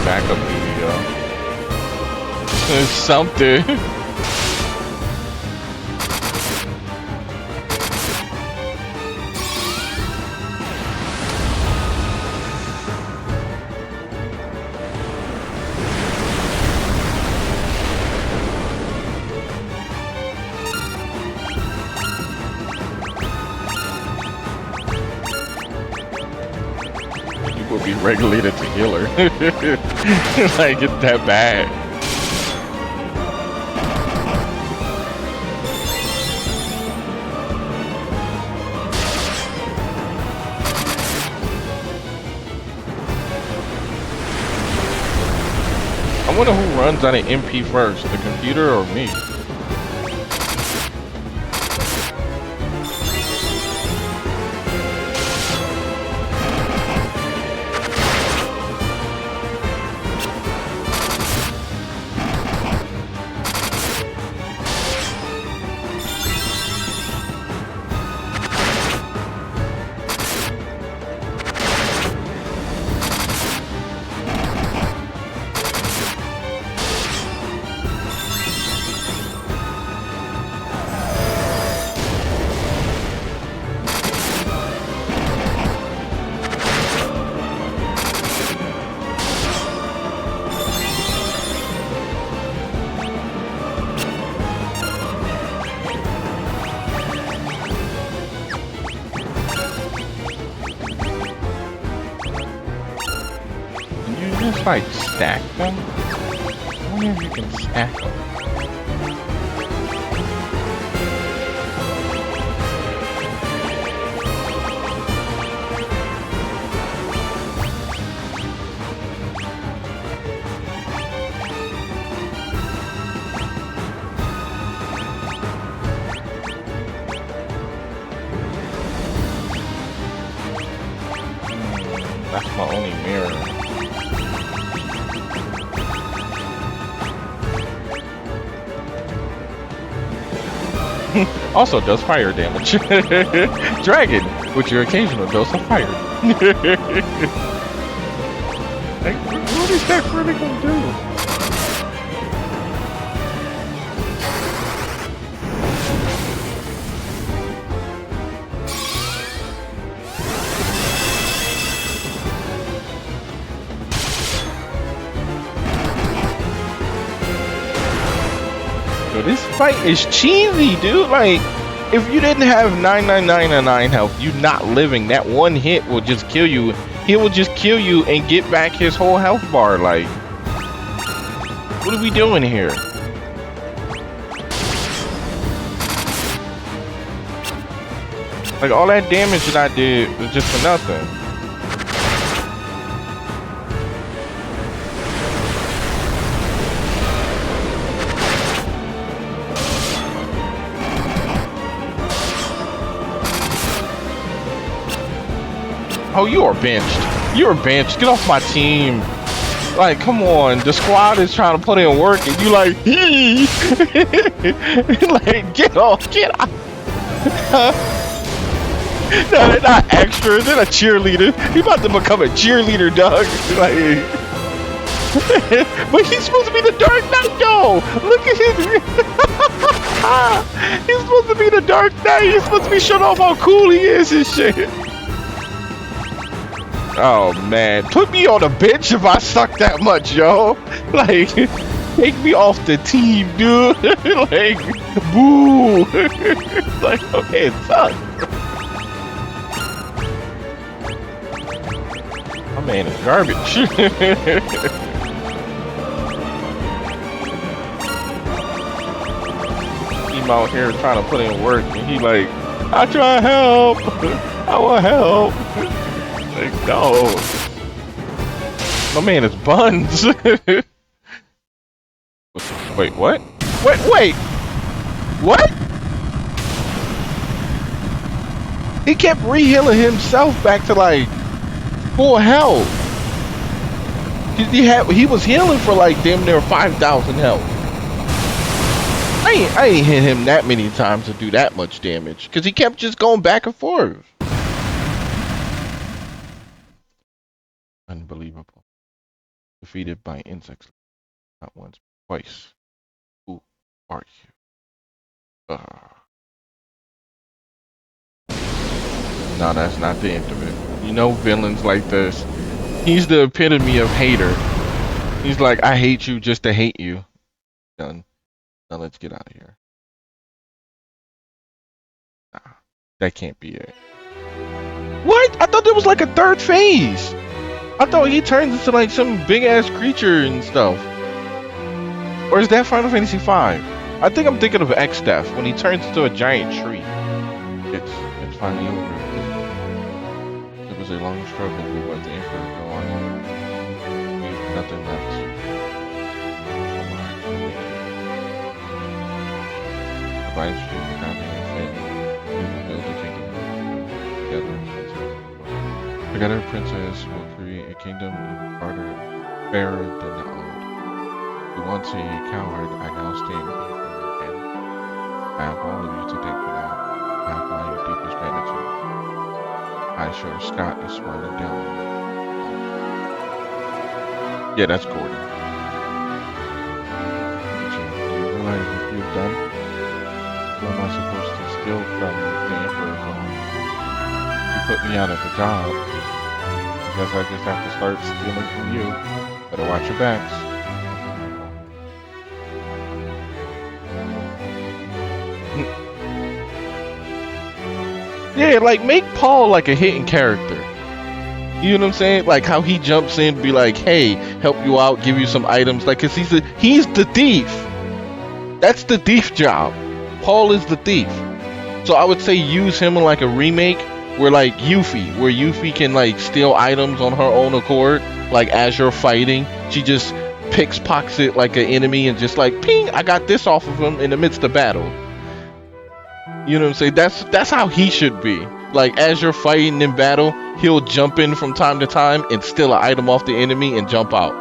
Backup video. There's something. Would be regulated to healer. Like it's that bad. I wonder who runs on an MP first, the computer or me? just like stack them? I wonder if you can stack them. That's my only mirror. Also does fire damage. Dragon, with your occasional dose of fire. Like, what is that really gonna do? This fight is cheesy, dude. Like, if you didn't have 999 health, you not living, that one hit will just kill you. He will just kill you and get back his whole health bar. Like, what are we doing here? Like, all that damage that I did was just for nothing. Oh, you are benched. You are benched. Get off my team. Like, come on. The squad is trying to put in work, and you like, like, get off. Get off. No, they're not extras. They're a cheerleader. He's about to become a cheerleader, dog. Like, but he's supposed to be the Dark Knight, though. Look at him. He's supposed to be the Dark Knight. He's supposed to be showing off how cool he is and shit. Oh man, put me on the bench if I suck that much, yo. Like, take me off the team, dude. Like, boo. Like, okay, it sucks. My man is garbage. He's out here trying to put in work, and he like, I try to help. I want help. Like, no. My man is buns. Wait, what? Wait! What? He kept re-healing himself back to like full health. He was healing for like damn near 5,000 health. I ain't hit him that many times to do that much damage because he kept just going back and forth. Unbelievable. Defeated by insects. Not once, but twice. Who are you? No, that's not the end of it. You know villains like this. He's the epitome of hater. He's like, I hate you just to hate you. Done. Now let's get out of here. Nah, that can't be it. What? I thought there was like a third phase. I thought he turns into like some big ass creature and stuff. Or is that Final Fantasy V? I think I'm thinking of X-Death when he turns into a giant tree. It's finally over. It was a long struggle we let the Emperor go on. We've nothing left. Provides you the founding and fate. We will build a kingdom together. Together, Princess will create a kingdom even harder, fairer than the old. You once a coward, I now stand here for you again. I have all of you to thank for that. I have my deepest gratitude. I sure Scott is smiling down on me. Yeah, that's Gordon. Do you realize what you've done? What am I supposed to steal from the Emperor for? You put me out of a job. I guess I just have to start stealing from you. Better watch your backs. Yeah, like make Paul like a hidden character. You know what I'm saying? Like how he jumps in, be like, "Hey, help you out, give you some items." Like, cause he's the thief. That's the thief job. Paul is the thief. So I would say use him in like a remake where like Yuffie can like steal items on her own accord. Like as you're fighting, she just pockets it like an enemy and just like ping, I got this off of him in the midst of battle. You know what I'm saying? That's how he should be. Like as you're fighting in battle, he'll jump in from time to time and steal an item off the enemy and jump out.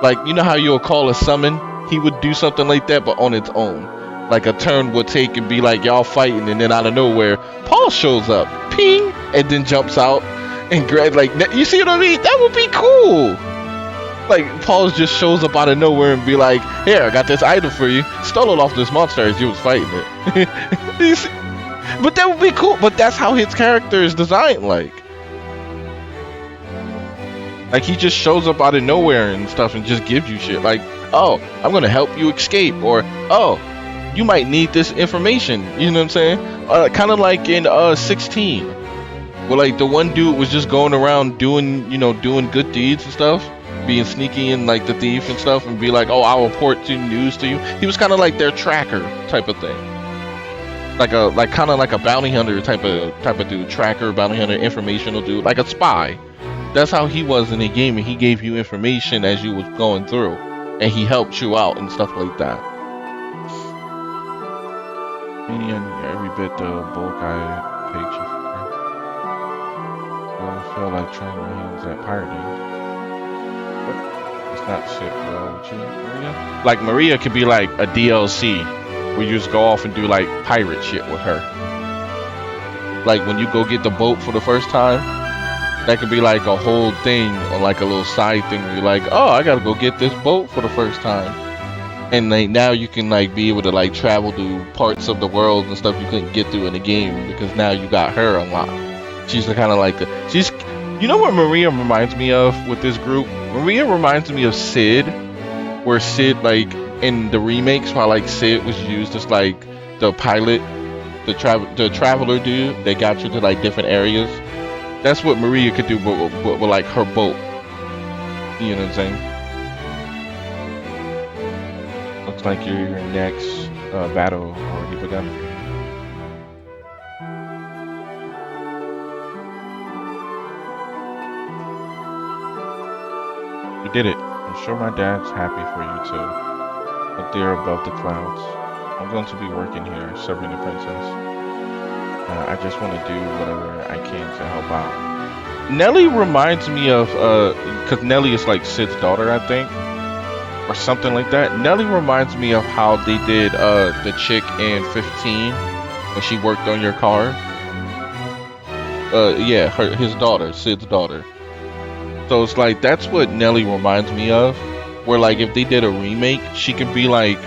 Like, you know how you'll call a summon? He would do something like that, but on its own. Like a turn would take and be like y'all fighting, and then out of nowhere, Paul shows up, ping, and then jumps out and grab. Like, you see what I mean? That would be cool. Like Paul just shows up out of nowhere and be like, "Here, I got this item for you. Stole it off this monster as you was fighting it." But that would be cool. But that's how his character is designed. Like he just shows up out of nowhere and stuff and just gives you shit. Like, "Oh, I'm gonna help you escape," or "Oh, you might need this information." You know what I'm saying? Kind of like in 16, where like the one dude was just going around doing good deeds and stuff, being sneaky and like the thief and stuff, and be like, "Oh, I'll report to news to you." He was kind of like their tracker type of thing, like kind of like a bounty hunter type of dude, tracker, bounty hunter, informational dude, like a spy. That's how he was in the game, and he gave you information as you was going through, and he helped you out and stuff like that. Every bit the bulk I paid you for. I feel like trying your hands at pirating. It's not shit well with you, Maria. Like Maria could be like a DLC where you just go off and do like pirate shit with her. Like when you go get the boat for the first time, that could be like a whole thing or like a little side thing where you're like, "Oh, I gotta go get this boat for the first time." And like now you can like be able to like travel to parts of the world and stuff you couldn't get through in the game because now you got her unlocked. She's kind of like you know what Maria reminds me of with this group? Maria reminds me of Sid, where Sid like in the remakes, while like Sid was used as like the pilot, the traveler dude that got you to like different areas. That's what Maria could do, but with like her boat. You know what I'm saying? Looks like your next battle already begun. You did it. I'm sure my dad's happy for you too. Up there above the clouds. I'm going to be working here, serving the princess. I just want to do whatever I can to help out. Nelly reminds me of, because Nelly is like Sid's daughter, I think. Or something like that. Nelly reminds me of how they did the chick in 15 when she worked on your car. Yeah, his daughter, Sid's daughter. So it's like that's what Nelly reminds me of. Where like if they did a remake, she could be like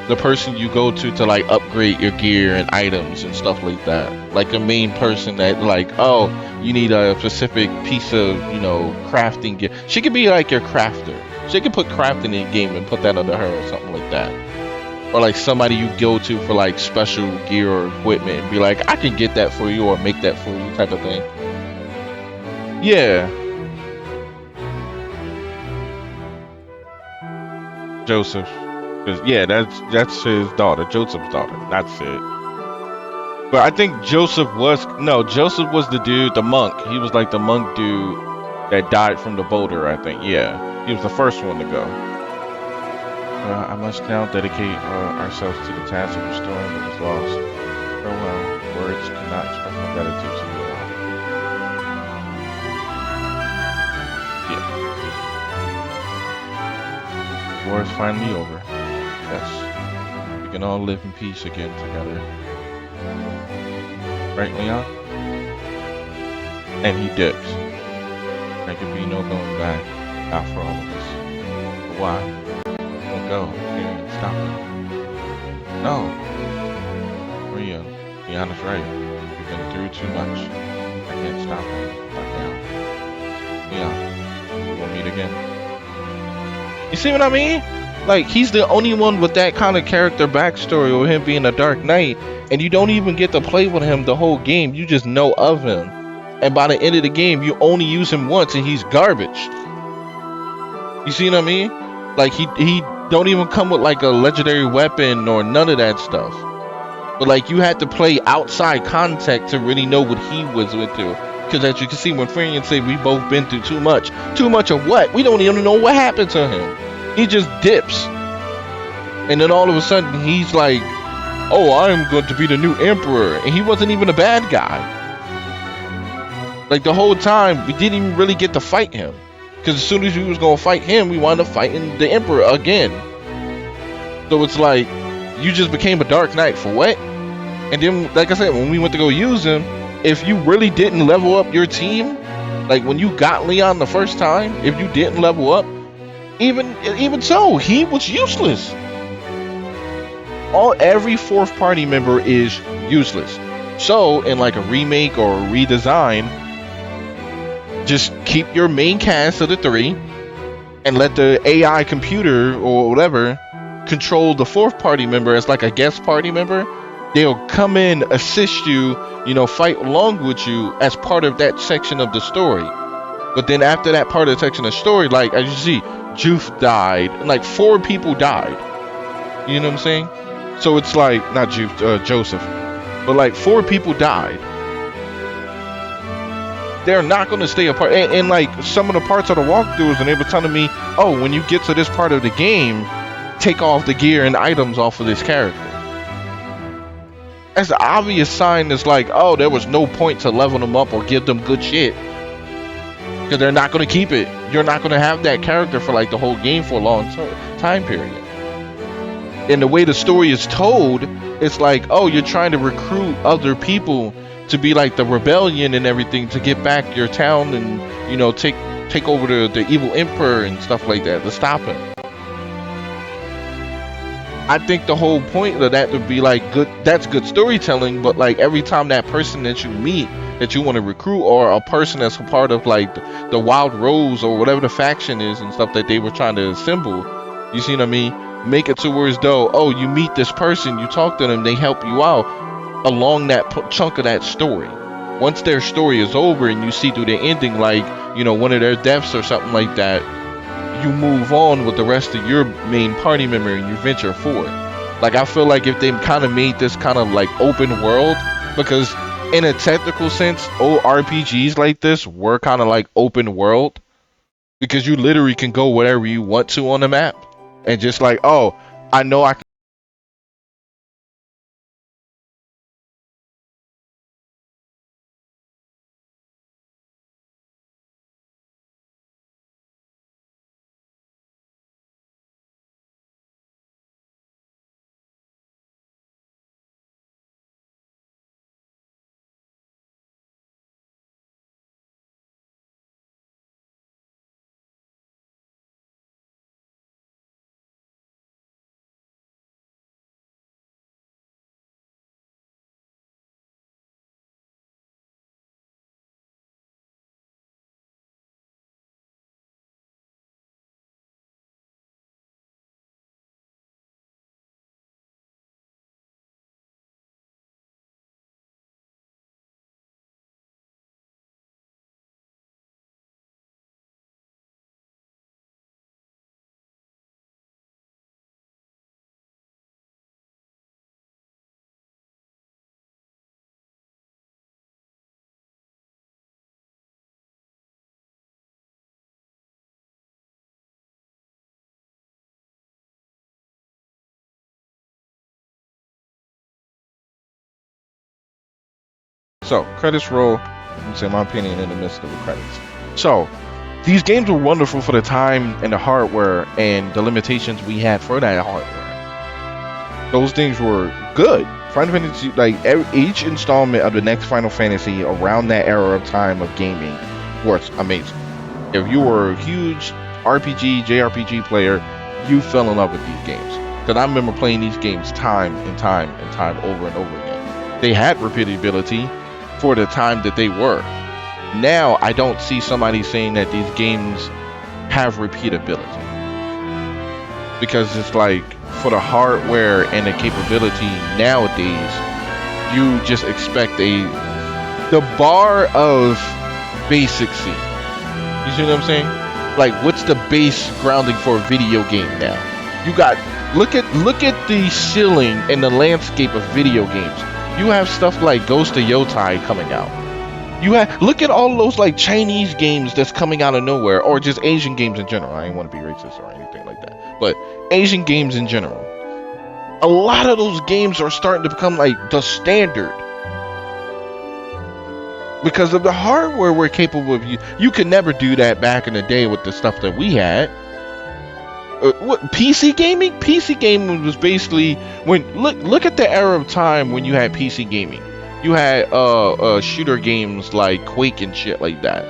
the person you go to like upgrade your gear and items and stuff like that. Like a main person that like, oh, you need a specific piece of crafting gear. She could be like your crafter. She could put crafting in the game and put that under her or something like that. Or like somebody you go to for like special gear or equipment and be like, I can get that for you or make that for you type of thing. Yeah. Joseph. Yeah, that's his daughter, Joseph's daughter. That's it. But I think Joseph was the dude, the monk. He was like the monk dude that died from the boulder, I think. Yeah. He was the first one to go. I must now dedicate ourselves to the task of restoring what was lost. Farewell. Words cannot express my gratitude to you all. Yeah. War is finally over. Yes. We can all live in peace again together. Right, Leon? And he dips. There can be no going back. Not for all of us. But why? Don't go. Here, stop him. No. Maria, Leon is right. We've been through too much. I can't stop him. Not now. Leon, we'll meet again. You see what I mean? Like, he's the only one with that kind of character backstory with him being a Dark Knight, and you don't even get to play with him the whole game. You just know of him. and by the end of the game, you only use him once, and he's garbage. You see what I mean? Like he don't even come with like a legendary weapon or none of that stuff. But like you had to play outside context to really know what he was into. Because as you can see, when Farian say we both been through too much of what? We don't even know what happened to him. He just dips, and then all of a sudden he's like, "Oh, I'm going to be the new emperor," and he wasn't even a bad guy. Like the whole time, we didn't even really get to fight him. Because as soon as we was gonna fight him, we wound up fighting the emperor again. So it's like you just became a Dark Knight for what? And then, like I said, when we went to go use him, if you really didn't level up your team, like when you got Leon the first time, if you didn't level up, even so, he was useless. Every fourth party member is useless. So in like a remake or a redesign, just keep your main cast of the 3 and let the AI computer or whatever control the fourth party member as like a guest party member. They'll come in, assist you, fight along with you as part of that section of the story. But then after that part of the section of the story, like as you see, Juf died, and like 4 people died. You know what I'm saying? So it's like, not Juf, Joseph, but like 4 people died. They're not going to stay apart. And like some of the parts of the walkthroughs, and they were telling me, oh, when you get to this part of the game, take off the gear and items off of this character. That's an obvious sign. That's like, oh, there was no point to level them up or give them good shit, because they're not going to keep it. You're not going to have that character for like the whole game for a long time period. And the way the story is told, it's like, oh, you're trying to recruit other people to be like the rebellion and everything, to get back your town and take over the evil emperor and stuff like that, to stop him. I think the whole point of that would be like that's good storytelling, but like every time that person that you meet that you want to recruit, or a person that's a part of like the Wild Rose or whatever the faction is and stuff that they were trying to assemble, you see what I mean? Make it to where as though, oh, you meet this person, you talk to them, they help you out along that chunk of that story. Once their story is over and you see through the ending, like one of their deaths or something like that, you move on with the rest of your main party member and you venture forward. Like I feel like if they kind of made this kind of like open world, because in a technical sense, old RPGs like this were kind of like open world, because you literally can go wherever you want to on the map and just like, oh, I know I can. So, credits roll. I'm saying my opinion in the midst of the credits. So, these games were wonderful for the time and the hardware and the limitations we had for that hardware. Those things were good. Final Fantasy, like each installment of the next Final Fantasy around that era of time of gaming was amazing. If you were a huge RPG, JRPG player, you fell in love with these games. Because I remember playing these games time and time and time over and over again. They had repeatability for the time that they were. Now I don't see somebody saying that these games have repeatability, because it's like for the hardware and the capability nowadays, you just expect the bar of basics. You see what I'm saying? Like, what's the base grounding for a video game now? You got look at the ceiling and the landscape of video games. You have stuff like Ghost of Yotai coming out. You have look at all those like Chinese games that's coming out of nowhere, or just Asian games in general. I ain't want to be racist or anything like that, but Asian games in general. A lot of those games are starting to become like the standard because of the hardware we're capable of. You could never do that back in the day with the stuff that we had. What PC gaming? PC gaming was basically when look at the era of time when you had PC gaming. You had shooter games like Quake and shit like that.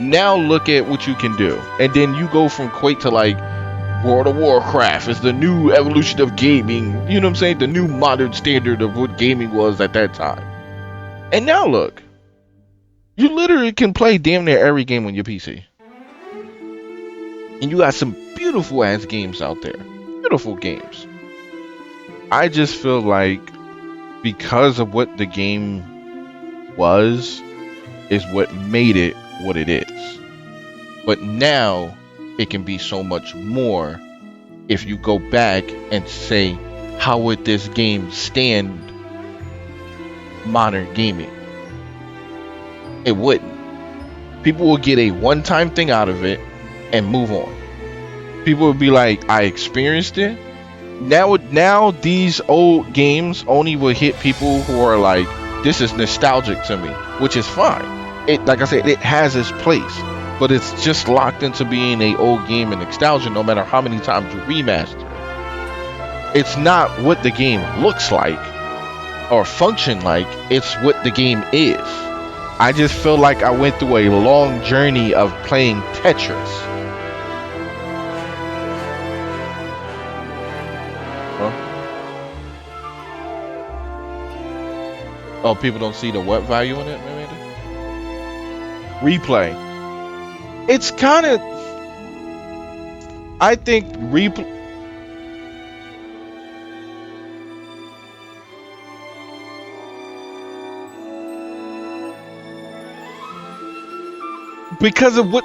Now look at what you can do, and then you go from Quake to like World of Warcraft is the new evolution of gaming. You know what I'm saying? The new modern standard of what gaming was at that time. And now look, you literally can play damn near every game on your PC. And you got some beautiful ass games out there. Beautiful games. I just feel like because of what the game was is what made it what it is. But now it can be so much more if you go back and say, how would this game stand modern gaming? It wouldn't. People will get a one-time thing out of it and move on. People would be like, I experienced it. Now these old games only will hit people who are like, this is nostalgic to me, which is fine. It, like I said, it has its place, but it's just locked into being a old game and nostalgia no matter how many times you remaster it. It's not what the game looks like or function like, it's what the game is. I just feel like I went through a long journey of playing Tetris. Oh, people don't see the what value in it, maybe? Replay. It's kind of, I think replay. Because of what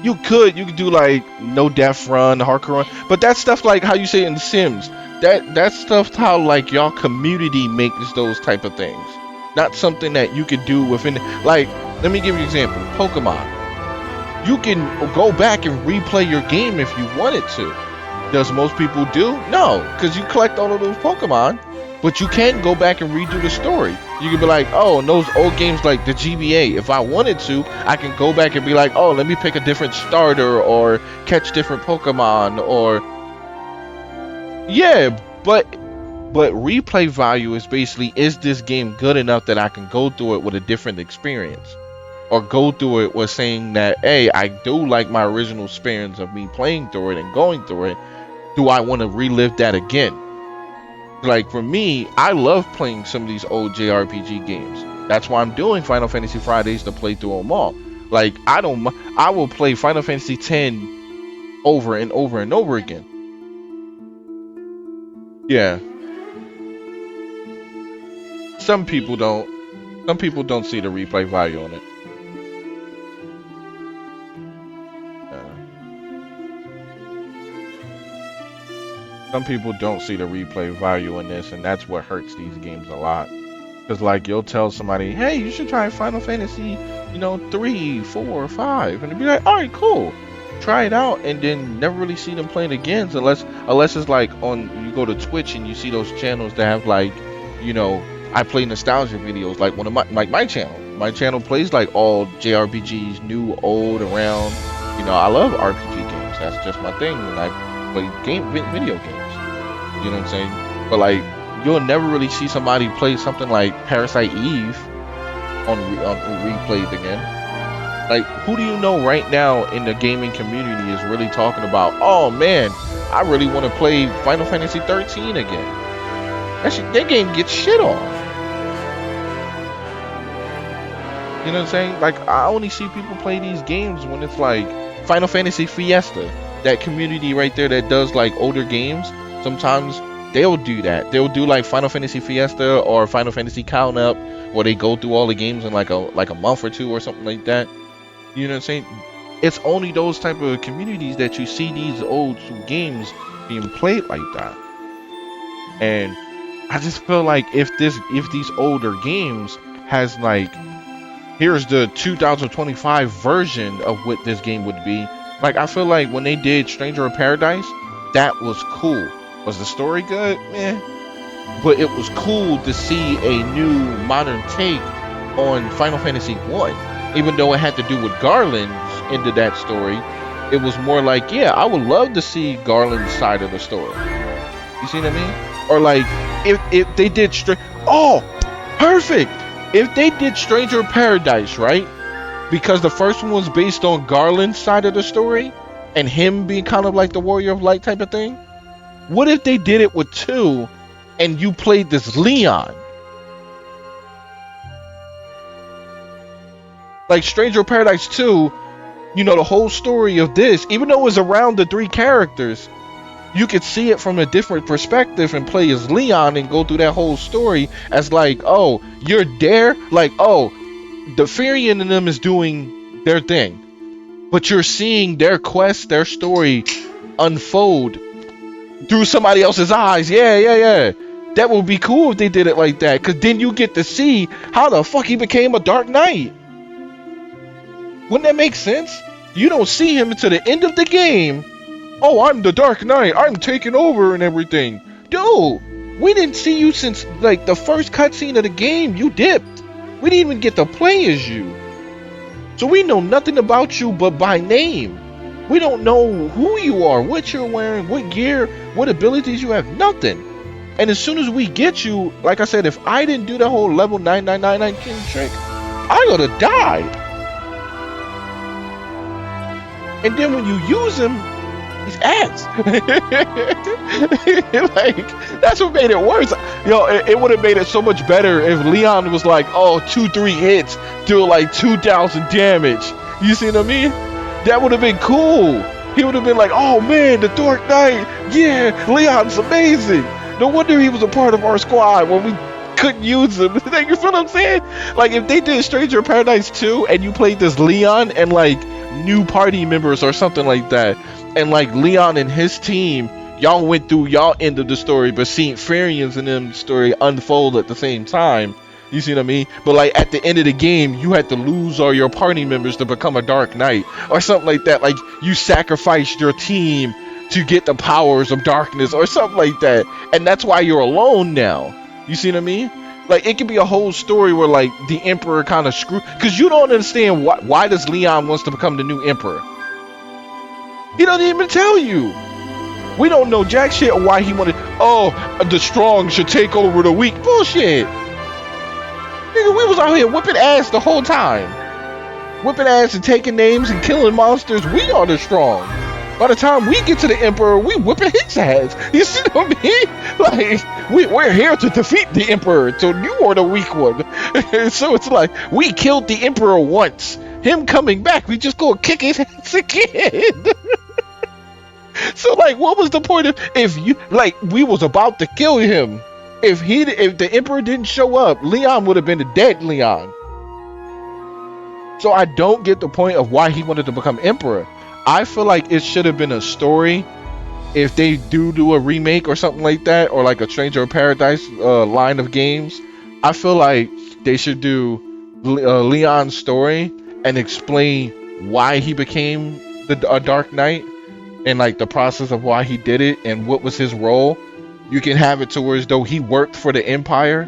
you could do like no death run, hardcore run, but that stuff like how you say in The Sims, that stuff how like y'all community makes those type of things, not something that you could do within. Like, let me give you an example. Pokemon, you can go back and replay your game if you wanted to. Does most people do? No, because you collect all of those Pokemon. But you can go back and redo the story. You can be like, oh, and those old games like the GBA, if I wanted to, I can go back and be like, oh, let me pick a different starter or catch different Pokemon or... Yeah, but replay value is basically, is this game good enough that I can go through it with a different experience? Or go through it with saying that, hey, I do like my original experience of me playing through it and going through it. Do I want to relive that again? Like for me, I love playing some of these old JRPG games. That's why I'm doing Final Fantasy Fridays to play through them all. Like I will play Final Fantasy X over and over and over again. Yeah. Some people don't see the replay value on it. Some people don't see the replay value in this, and that's what hurts these games a lot. Because like you'll tell somebody, hey, you should try Final Fantasy, 3, 4, 5, and they'll be like, all right, cool, try it out, and then never really see them playing again, unless it's like on, you go to Twitch and you see those channels that have like, I play nostalgia videos, like one of my channel. My channel plays like all JRPGs, new, old, around. I love RPG games. That's just my thing when I play video games. You know what I'm saying? But like, you'll never really see somebody play something like Parasite Eve on replayed again. Like, who do you know right now in the gaming community is really talking about, oh man, I really want to play Final Fantasy 13 again? That game gets shit on. You know what I'm saying? Like, I only see people play these games when it's like Final Fantasy Fiesta, that community right there that does like older games. Sometimes they'll do that. They'll do like Final Fantasy Fiesta or Final Fantasy Count Up, where they go through all the games in like a month or two or something like that. You know what I'm saying? It's only those type of communities that you see these old games being played like that. And I just feel like if these older games has like, here's the 2025 version of what this game would be. Like, I feel like when they did Stranger in Paradise, that was cool. Was the story good? Eh. But it was cool to see a new modern take on Final Fantasy 1. Even though it had to do with Garland's end of that story, it was more like, yeah, I would love to see Garland's side of the story. You see what I mean? Or like, if they did perfect! If they did Stranger in Paradise, right? Because the first one was based on Garland's side of the story, and him being kind of like the Warrior of Light type of thing. What if they did it with 2, and you played this Leon? Like Stranger in Paradise 2, you know, the whole story of this, even though it was around the 3 characters, you could see it from a different perspective and play as Leon and go through that whole story as like, oh, you're there, like, oh, the Firian in them is doing their thing, but you're seeing their quest, their story unfold through somebody else's eyes. Yeah. That would be cool if they did it like that, because then you get to see how the fuck he became a Dark Knight. Wouldn't that make sense? You don't see him until the end of the game. Oh, I'm the Dark Knight, I'm taking over and everything. Dude, we didn't see you since like the first cutscene of the game. You dipped. We didn't even get to play as you. So we know nothing about you but by name. We don't know who you are, what you're wearing, what gear, what abilities you have, nothing. And as soon as we get you, like I said, if I didn't do the whole level 9999 king trick, I would have died. And then when you use him, he's ass. Like, that's what made it worse. Yo, it would have made it so much better if Leon was like, oh, 2-3 hits, do like 2,000 damage. You see what I mean? That would have been cool. He would have been like, oh man, the Dark Knight. Yeah, Leon's amazing. No wonder he was a part of our squad when we couldn't use him. You feel what I'm saying? Like, if they did Stranger in Paradise 2 and you played this Leon and like new party members or something like that, and like Leon and his team, y'all went through y'all end of the story, but seeing Farians and them story unfold at the same time. You see what I mean? But like at the end of the game, you had to lose all your party members to become a Dark Knight or something like that. Like you sacrificed your team to get the powers of darkness or something like that, and that's why you're alone now. You see what I mean? Like it could be a whole story where like the Emperor kind of screw, because you don't understand why does Leon wants to become the new Emperor. He doesn't even tell you. We don't know jack shit or why he wanted, oh, the strong should take over the weak. Bullshit. Nigga, we was out here whipping ass the whole time. Whipping ass and taking names and killing monsters. We are the strong. By the time we get to the Emperor, we whipping his ass. You see what I mean? Like, we're here to defeat the Emperor, so you are the weak one. So it's like, we killed the Emperor once. Him coming back, we just go kick his ass again. So like, what was the point of, if you, like, we was about to kill him. If the Emperor didn't show up, Leon would have been a dead Leon. So I don't get the point of why he wanted to become Emperor. I feel like it should have been a story if they do a remake or something like that, or like a Stranger in Paradise line of games. I feel like they should do Leon's story and explain why he became a Dark Knight and like the process of why he did it and what was his role. You can have it to where as though he worked for the Empire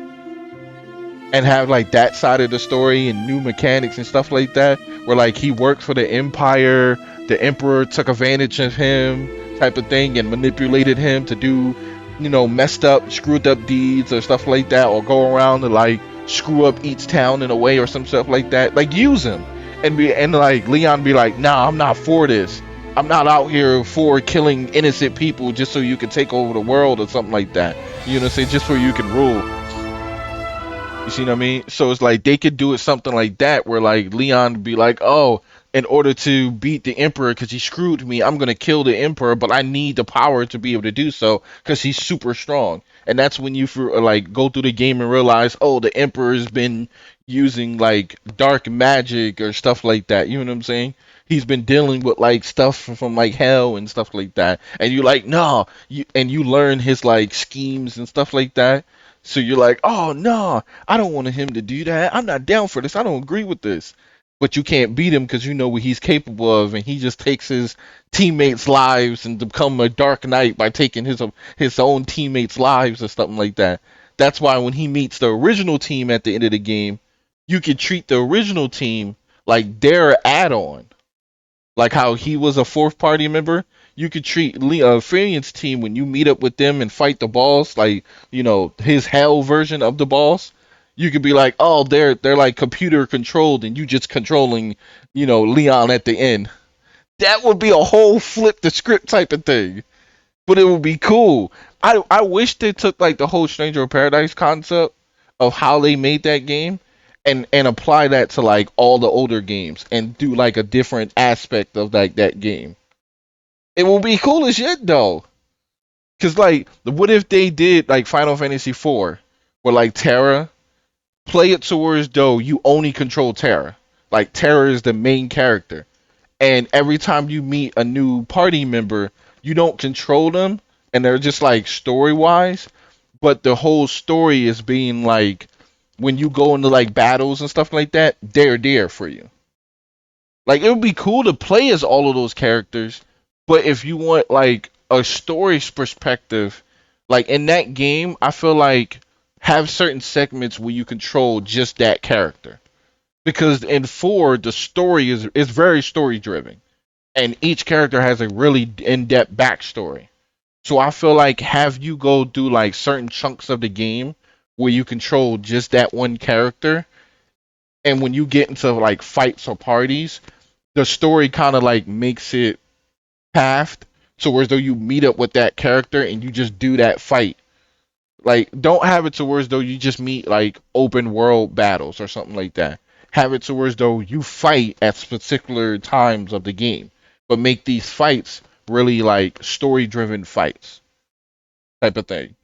and have like that side of the story and new mechanics and stuff like that, where like he worked for the Empire, the Emperor took advantage of him type of thing and manipulated him to do, you know, messed up, screwed up deeds or stuff like that, or go around and like screw up each town in a way or some stuff like that. Like use him and like Leon be like, nah, I'm not for this. I'm not out here for killing innocent people just so you can take over the world or something like that. You know, say just so you can rule. You see what I mean? So it's like they could do it something like that where like Leon would be like, oh, in order to beat the Emperor because he screwed me. I'm gonna kill the Emperor, but I need the power to be able to do so because he's super strong. And that's when you like go through the game and realize, oh, the Emperor's been using like dark magic or stuff like that. You know what I'm saying? He's been dealing with like stuff from like hell and stuff like that. And you're like, no, and you learn his like schemes and stuff like that. So you're like, oh no, I don't want him to do that. I'm not down for this. I don't agree with this. But you can't beat him because you know what he's capable of, and he just takes his teammates' lives and become a Dark Knight by taking his own teammates' lives or something like that. That's why when he meets the original team at the end of the game, you can treat the original team like their add-on, like how he was a fourth party member. You could treat Farian's team when you meet up with them and fight the boss, like his hell version of the boss. You could be like, oh, they're like computer controlled, and you just controlling, Leon at the end. That would be a whole flip the script type of thing, but it would be cool. I wish they took like the whole Stranger of Paradise concept of how they made that game and apply that to like all the older games and do like a different aspect of like that game. It will be cool as shit though. Cause like, what if they did like Final Fantasy IV, where like Terra, play it towards though you only control Terra. Like Terra is the main character, and every time you meet a new party member, you don't control them, and they're just like story wise, but the whole story is being like when you go into like battles and stuff like that, they're there for you. Like it would be cool to play as all of those characters, but if you want like a story's perspective, like in that game, I feel like have certain segments where you control just that character. Because in 4, the story is very story driven, and each character has a really in-depth backstory. So I feel like have you go through like certain chunks of the game where you control just that one character, and when you get into like fights or parties, the story kind of like makes it halved, so whereas though you meet up with that character and you just do that fight. Like don't have it to where as though you just meet like open world battles or something like that. Have it to where as though you fight at particular times of the game, but make these fights really like story driven fights type of thing.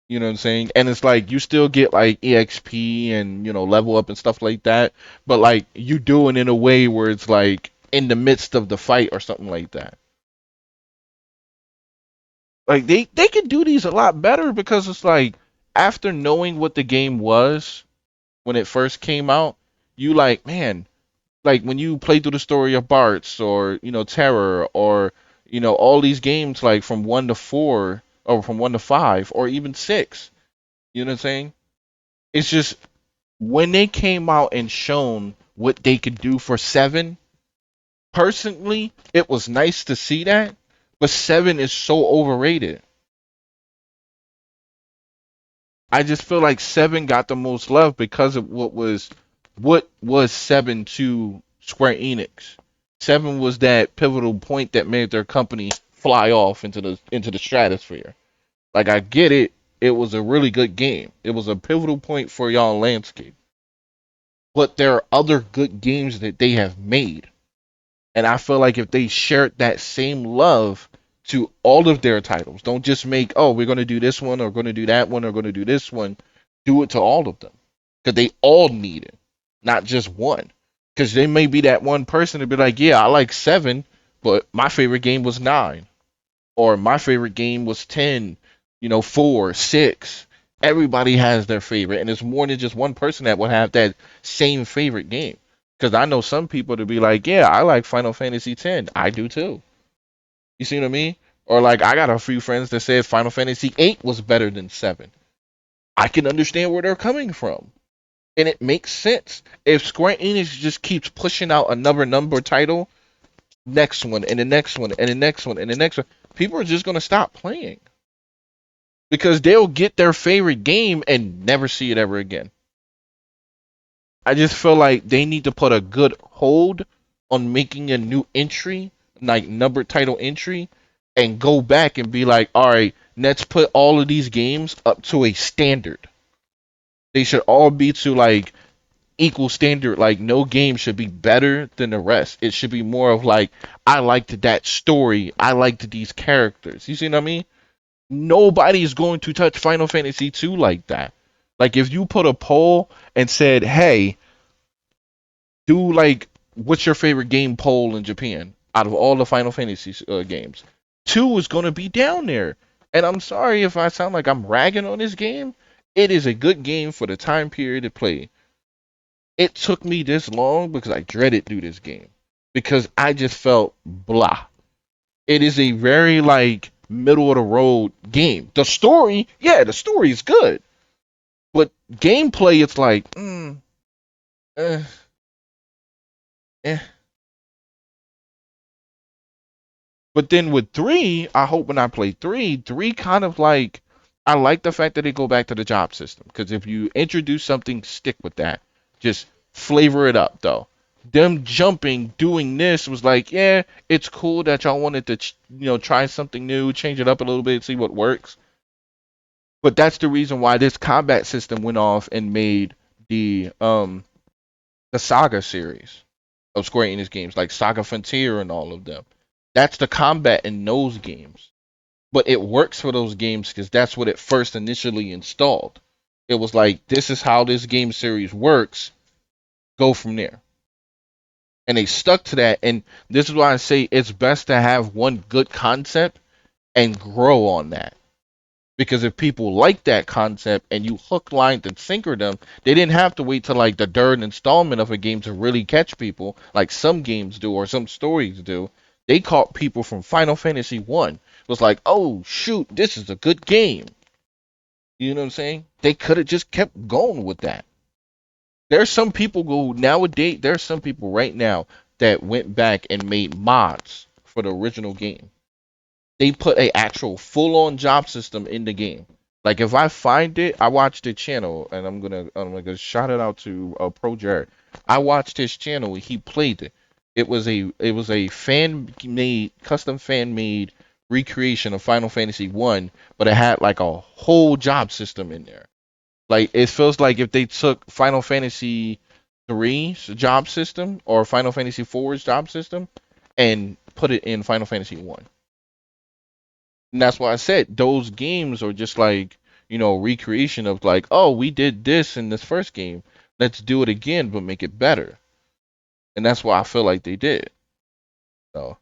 You know what I'm saying? And it's like you still get like EXP and level up and stuff like that, but like you do it in a way where it's like in the midst of the fight or something like that. Like they could do these a lot better because it's like after knowing what the game was when it first came out, you like, man, like when you play through the story of Bart's or Terror or all these games like from 1 to 4 or from 1 to 5 or even 6. You know what I'm saying? It's just when they came out and shown what they could do for 7, personally, it was nice to see that, but 7 is so overrated. I just feel like 7 got the most love because of what was 7 to Square Enix. 7 was that pivotal point that made their company fly off into the stratosphere. Like I get it, it was a really good game. It was a pivotal point for y'all landscape. But there are other good games that they have made. And I feel like if they shared that same love to all of their titles, don't just make, oh, we're going to do this one or going to do that one or going to do this one. Do it to all of them. Because they all need it, not just one. Because they may be that one person to be like, yeah, I like 7, but my favorite game was 9. Or my favorite game was 10, 4, 6. Everybody has their favorite. And it's more than just one person that will have that same favorite game. Because I know some people to be like, yeah, I like Final Fantasy X. I do too. You see what I mean? Or like, I got a few friends that said Final Fantasy VIII was better than 7. I can understand where they're coming from. And it makes sense. If Square Enix just keeps pushing out another number title, next one, and the next one, and the next one, and the next one, people are just going to stop playing. Because they'll get their favorite game and never see it ever again. I just feel like they need to put a good hold on making a new entry, like numbered title entry, and go back and be like, all right, let's put all of these games up to a standard. They should all be to like equal standard. Like no game should be better than the rest. It should be more of like I liked that story. I liked these characters. You see what I mean? Nobody's going to touch Final Fantasy 2 like that. Like if you put a poll and said, "Hey, do like what's your favorite game poll in Japan out of all the Final Fantasy games?" 2 is going to be down there. And I'm sorry if I sound like I'm ragging on this game. It is a good game for the time period it played. It took me this long because I dreaded through this game because I just felt blah. It is a very like middle of the road game. The story, yeah, the story is good, but gameplay, it's like, eh, eh. But then with 3, I hope when I play 3 kind of like, I like the fact that they go back to the job system because if you introduce something, stick with that. Just flavor it up though. Them jumping, doing this was like, yeah, it's cool that y'all wanted to, try something new, change it up a little bit, see what works. But that's the reason why this combat system went off and made the Saga series of Square Enix games, like Saga Frontier and all of them. That's the combat in those games. But it works for those games because that's what it first initially installed. It was like, this is how this game series works. Go from there. And they stuck to that. And this is why I say it's best to have one good concept and grow on that. Because if people like that concept and you hook, line, and sinker them, they didn't have to wait till like the third installment of a game to really catch people, like some games do or some stories do. They caught people from Final Fantasy 1. It was like, oh shoot, this is a good game. You know what I'm saying? They could have just kept going with that. There's some people who nowadays, there's some people right now that went back and made mods for the original game. They put a actual full-on job system in the game. Like if I find it, I watched the channel, and I'm gonna shout it out to Pro Jared. I watched his channel. He played it. It was a custom fan made recreation of Final Fantasy 1, but it had like a whole job system in there. Like it feels like if they took Final Fantasy 3's job system or Final Fantasy 4's job system and put it in Final Fantasy 1. And that's why I said those games are just like, recreation of like, oh, we did this in this first game. Let's do it again, but make it better. And that's why I feel like they did. So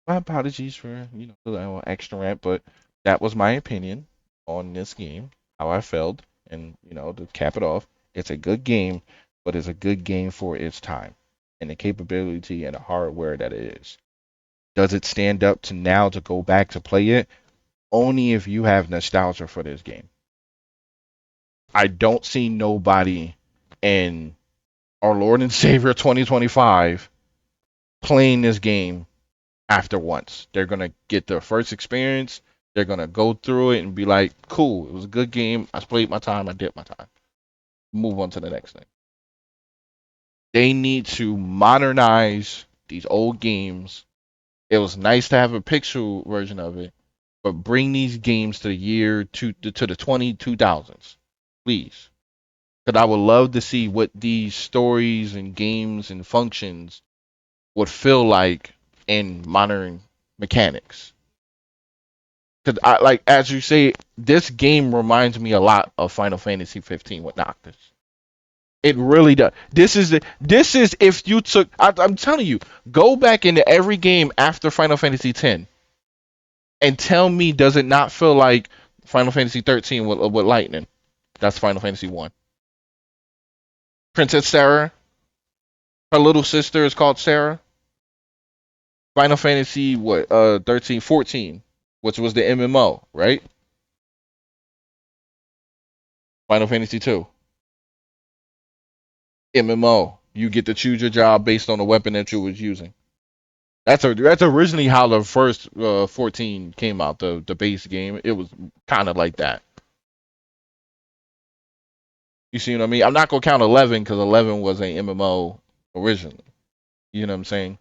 my apologies for, the little extra rant, but that was my opinion on this game, how I felt. And, to cap it off, it's a good game, but it's a good game for its time and the capability and the hardware that it is. Does it stand up to now to go back to play it? Only if you have nostalgia for this game. I don't see nobody in our Lord and Savior 2025 playing this game after once. They're going to get their first experience. They're going to go through it and be like, cool, it was a good game. I played my time. I did my time. Move on to the next thing. They need to modernize these old games. It was nice to have a pixel version of it, but bring these games to the year to the 2000s, please. Because I would love to see what these stories and games and functions would feel like in modern mechanics. Because I like, as you say, this game reminds me a lot of Final Fantasy 15 with Noctis. It really does. This is if you took. I'm telling you, go back into every game after Final Fantasy 10 and tell me, does it not feel like Final Fantasy 13 with Lightning? That's Final Fantasy 1. Princess Sarah, her little sister is called Sarah. Final Fantasy what? 13, 14, which was the MMO, right? Final Fantasy 2, MMO. You get to choose your job based on the weapon that you was using. That's originally how the first 14 came out. The base game. It was kind of like that. You see what I mean? I'm not gonna count 11 because 11 was a MMO originally. You know what I'm saying?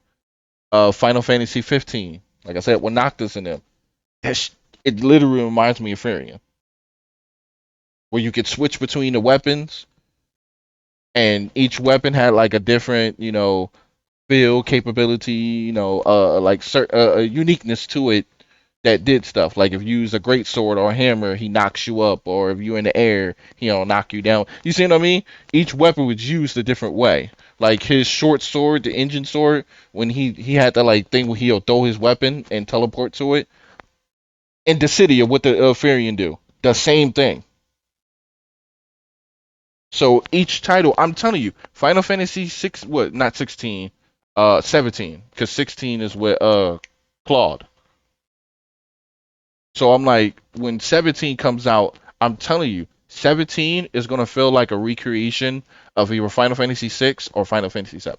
Final Fantasy 15. Like I said, with Noctis in them, it literally reminds me of Furion, where you could switch between the weapons and each weapon had like a different, feel capability, like a uniqueness to it that did stuff. Like if you use a great sword or a hammer, he knocks you up, or if you're in the air, he'll knock you down. You see what I mean? Each weapon was used a different way. Like his short sword, the engine sword, when he had the like thing where he'll throw his weapon and teleport to it. In the city of what the Farian do, the same thing. So each title, I'm telling you, Final Fantasy six, what? Not 16, 17, because 16 is with Claude. So I'm like, when 17 comes out, I'm telling you, 17 is gonna feel like a recreation of either Final Fantasy 6 or Final Fantasy 7.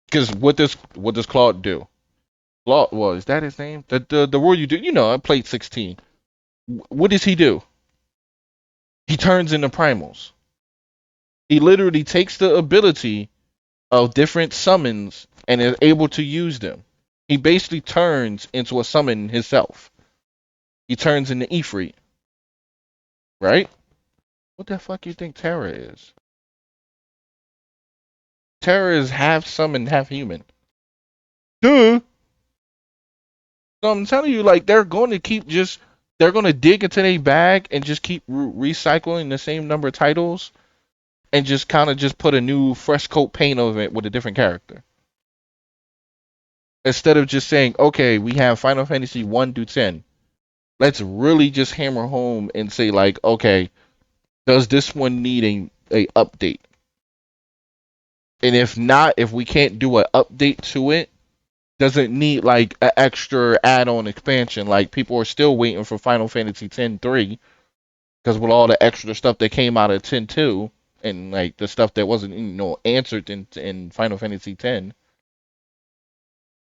Because what does Claude do? Claude, well, is that his name? The word you do, I played 16. What does he do? He turns into primals. He literally takes the ability of different summons and is able to use them. He basically turns into a summon himself. He turns into Ifrit, right? What the fuck you think Terra is? Terra is half summon, half human. Duh. So I'm telling you, like they're going to dig into their bag and just keep recycling the same number of titles and just kind of just put a new fresh coat paint over it with a different character. Instead of just saying, okay, we have Final Fantasy 1 through 10. Let's really just hammer home and say, like, okay, does this one need a update? And if not, if we can't do an update to it, does it need like an extra add-on expansion? Like people are still waiting for Final Fantasy X-3 because with all the extra stuff that came out of 10-2 and like the stuff that wasn't answered in Final Fantasy X.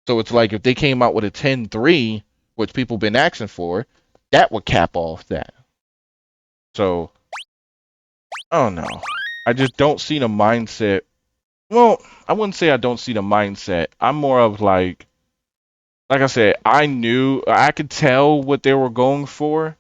So it's like if they came out with a 10-3, which people been asking for, that would cap off that. So I don't know. I just don't see the mindset. Well, I wouldn't say I don't see the mindset. I'm more of like I said, I could tell what they were going for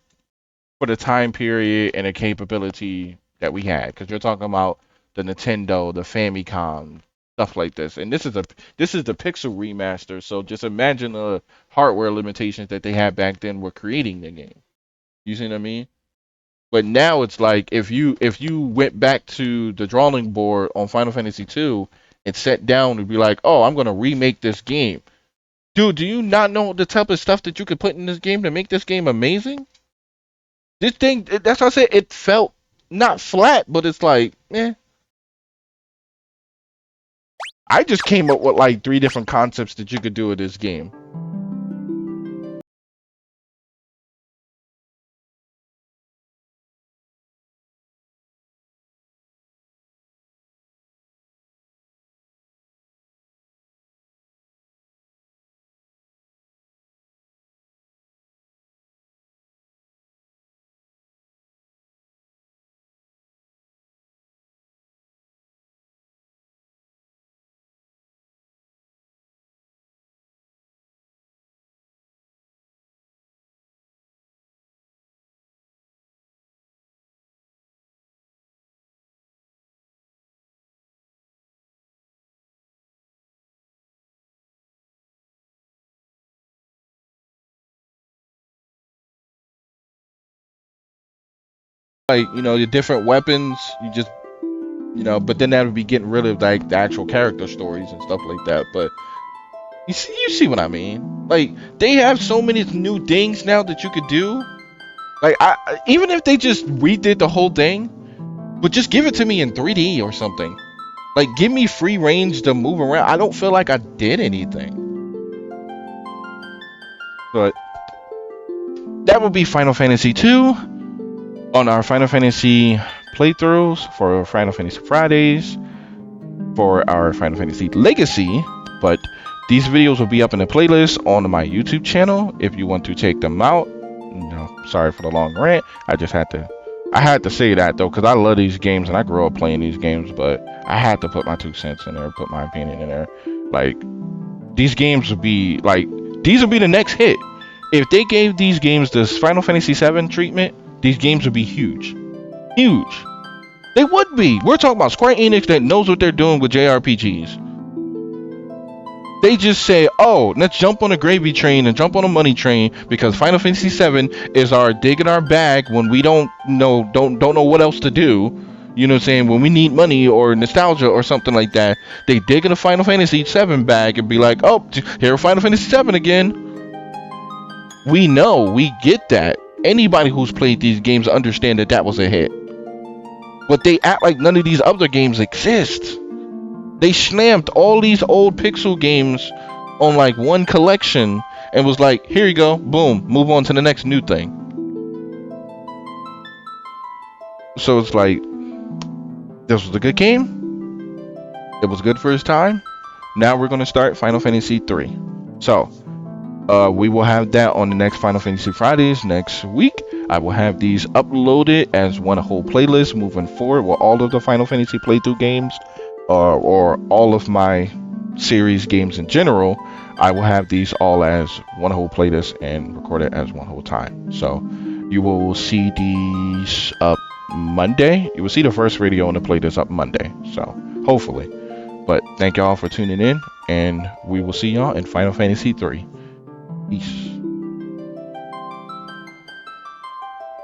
the time period and the capability that we had. Because you're talking about the Nintendo, the Famicom, stuff like this. And this is the Pixel remaster, so just imagine the hardware limitations that they had back then were creating the game. You see what I mean? But now it's like if you went back to the drawing board on Final Fantasy 2 and sat down and be like, oh, I'm gonna remake this game. Dude, do you not know the type of stuff that you could put in this game to make this game amazing? This thing, that's why I said it felt not flat, but it's like, I just came up with like 3 different concepts that you could do with this game. Like, the different weapons, you just, but then that would be getting rid of like the actual character stories and stuff like that. But you see what I mean? Like, they have so many new things now that you could do. Like, even if they just redid the whole thing, but just give it to me in 3D or something. Like, give me free range to move around. I don't feel like I did anything. But that would be Final Fantasy 2 on our Final Fantasy playthroughs for Final Fantasy Fridays for our Final Fantasy Legacy. But these videos will be up in the playlist on my YouTube channel if you want to check them out. Sorry for the long rant. I had to say that though, because I love these games and I grew up playing these games, but I had to put my 2 cents in there, put my opinion in there. Like, these games would be like, these would be the next hit. If they gave these games this Final Fantasy VII treatment, these games would be huge. Huge. They would be. We're talking about Square Enix that knows what they're doing with JRPGs. They just say, oh, let's jump on a gravy train and jump on a money train because Final Fantasy VII is our dig in our bag when we don't know what else to do. You know what I'm saying? When we need money or nostalgia or something like that, they dig in a Final Fantasy VII bag and be like, oh, here Final Fantasy VII again. We know, we get that. Anybody who's played these games understand that that was a hit. But they act like none of these other games exist. They slammed all these old pixel games on like one collection and was like, here you go, boom, move on to the next new thing. So it's like, this was a good game. It was good for its time. Now we're going to start Final Fantasy 3. So, we will have that on the next Final Fantasy Fridays next week. I will have these uploaded as one whole playlist moving forward with all of the Final Fantasy playthrough games. Or all of my series games in general, I will have these all as one whole playlist and record it as one whole time. So you will see these up Monday. You will see the first video on the playlist up Monday. So hopefully. But thank y'all for tuning in, and we will see y'all in Final Fantasy 3. Peace.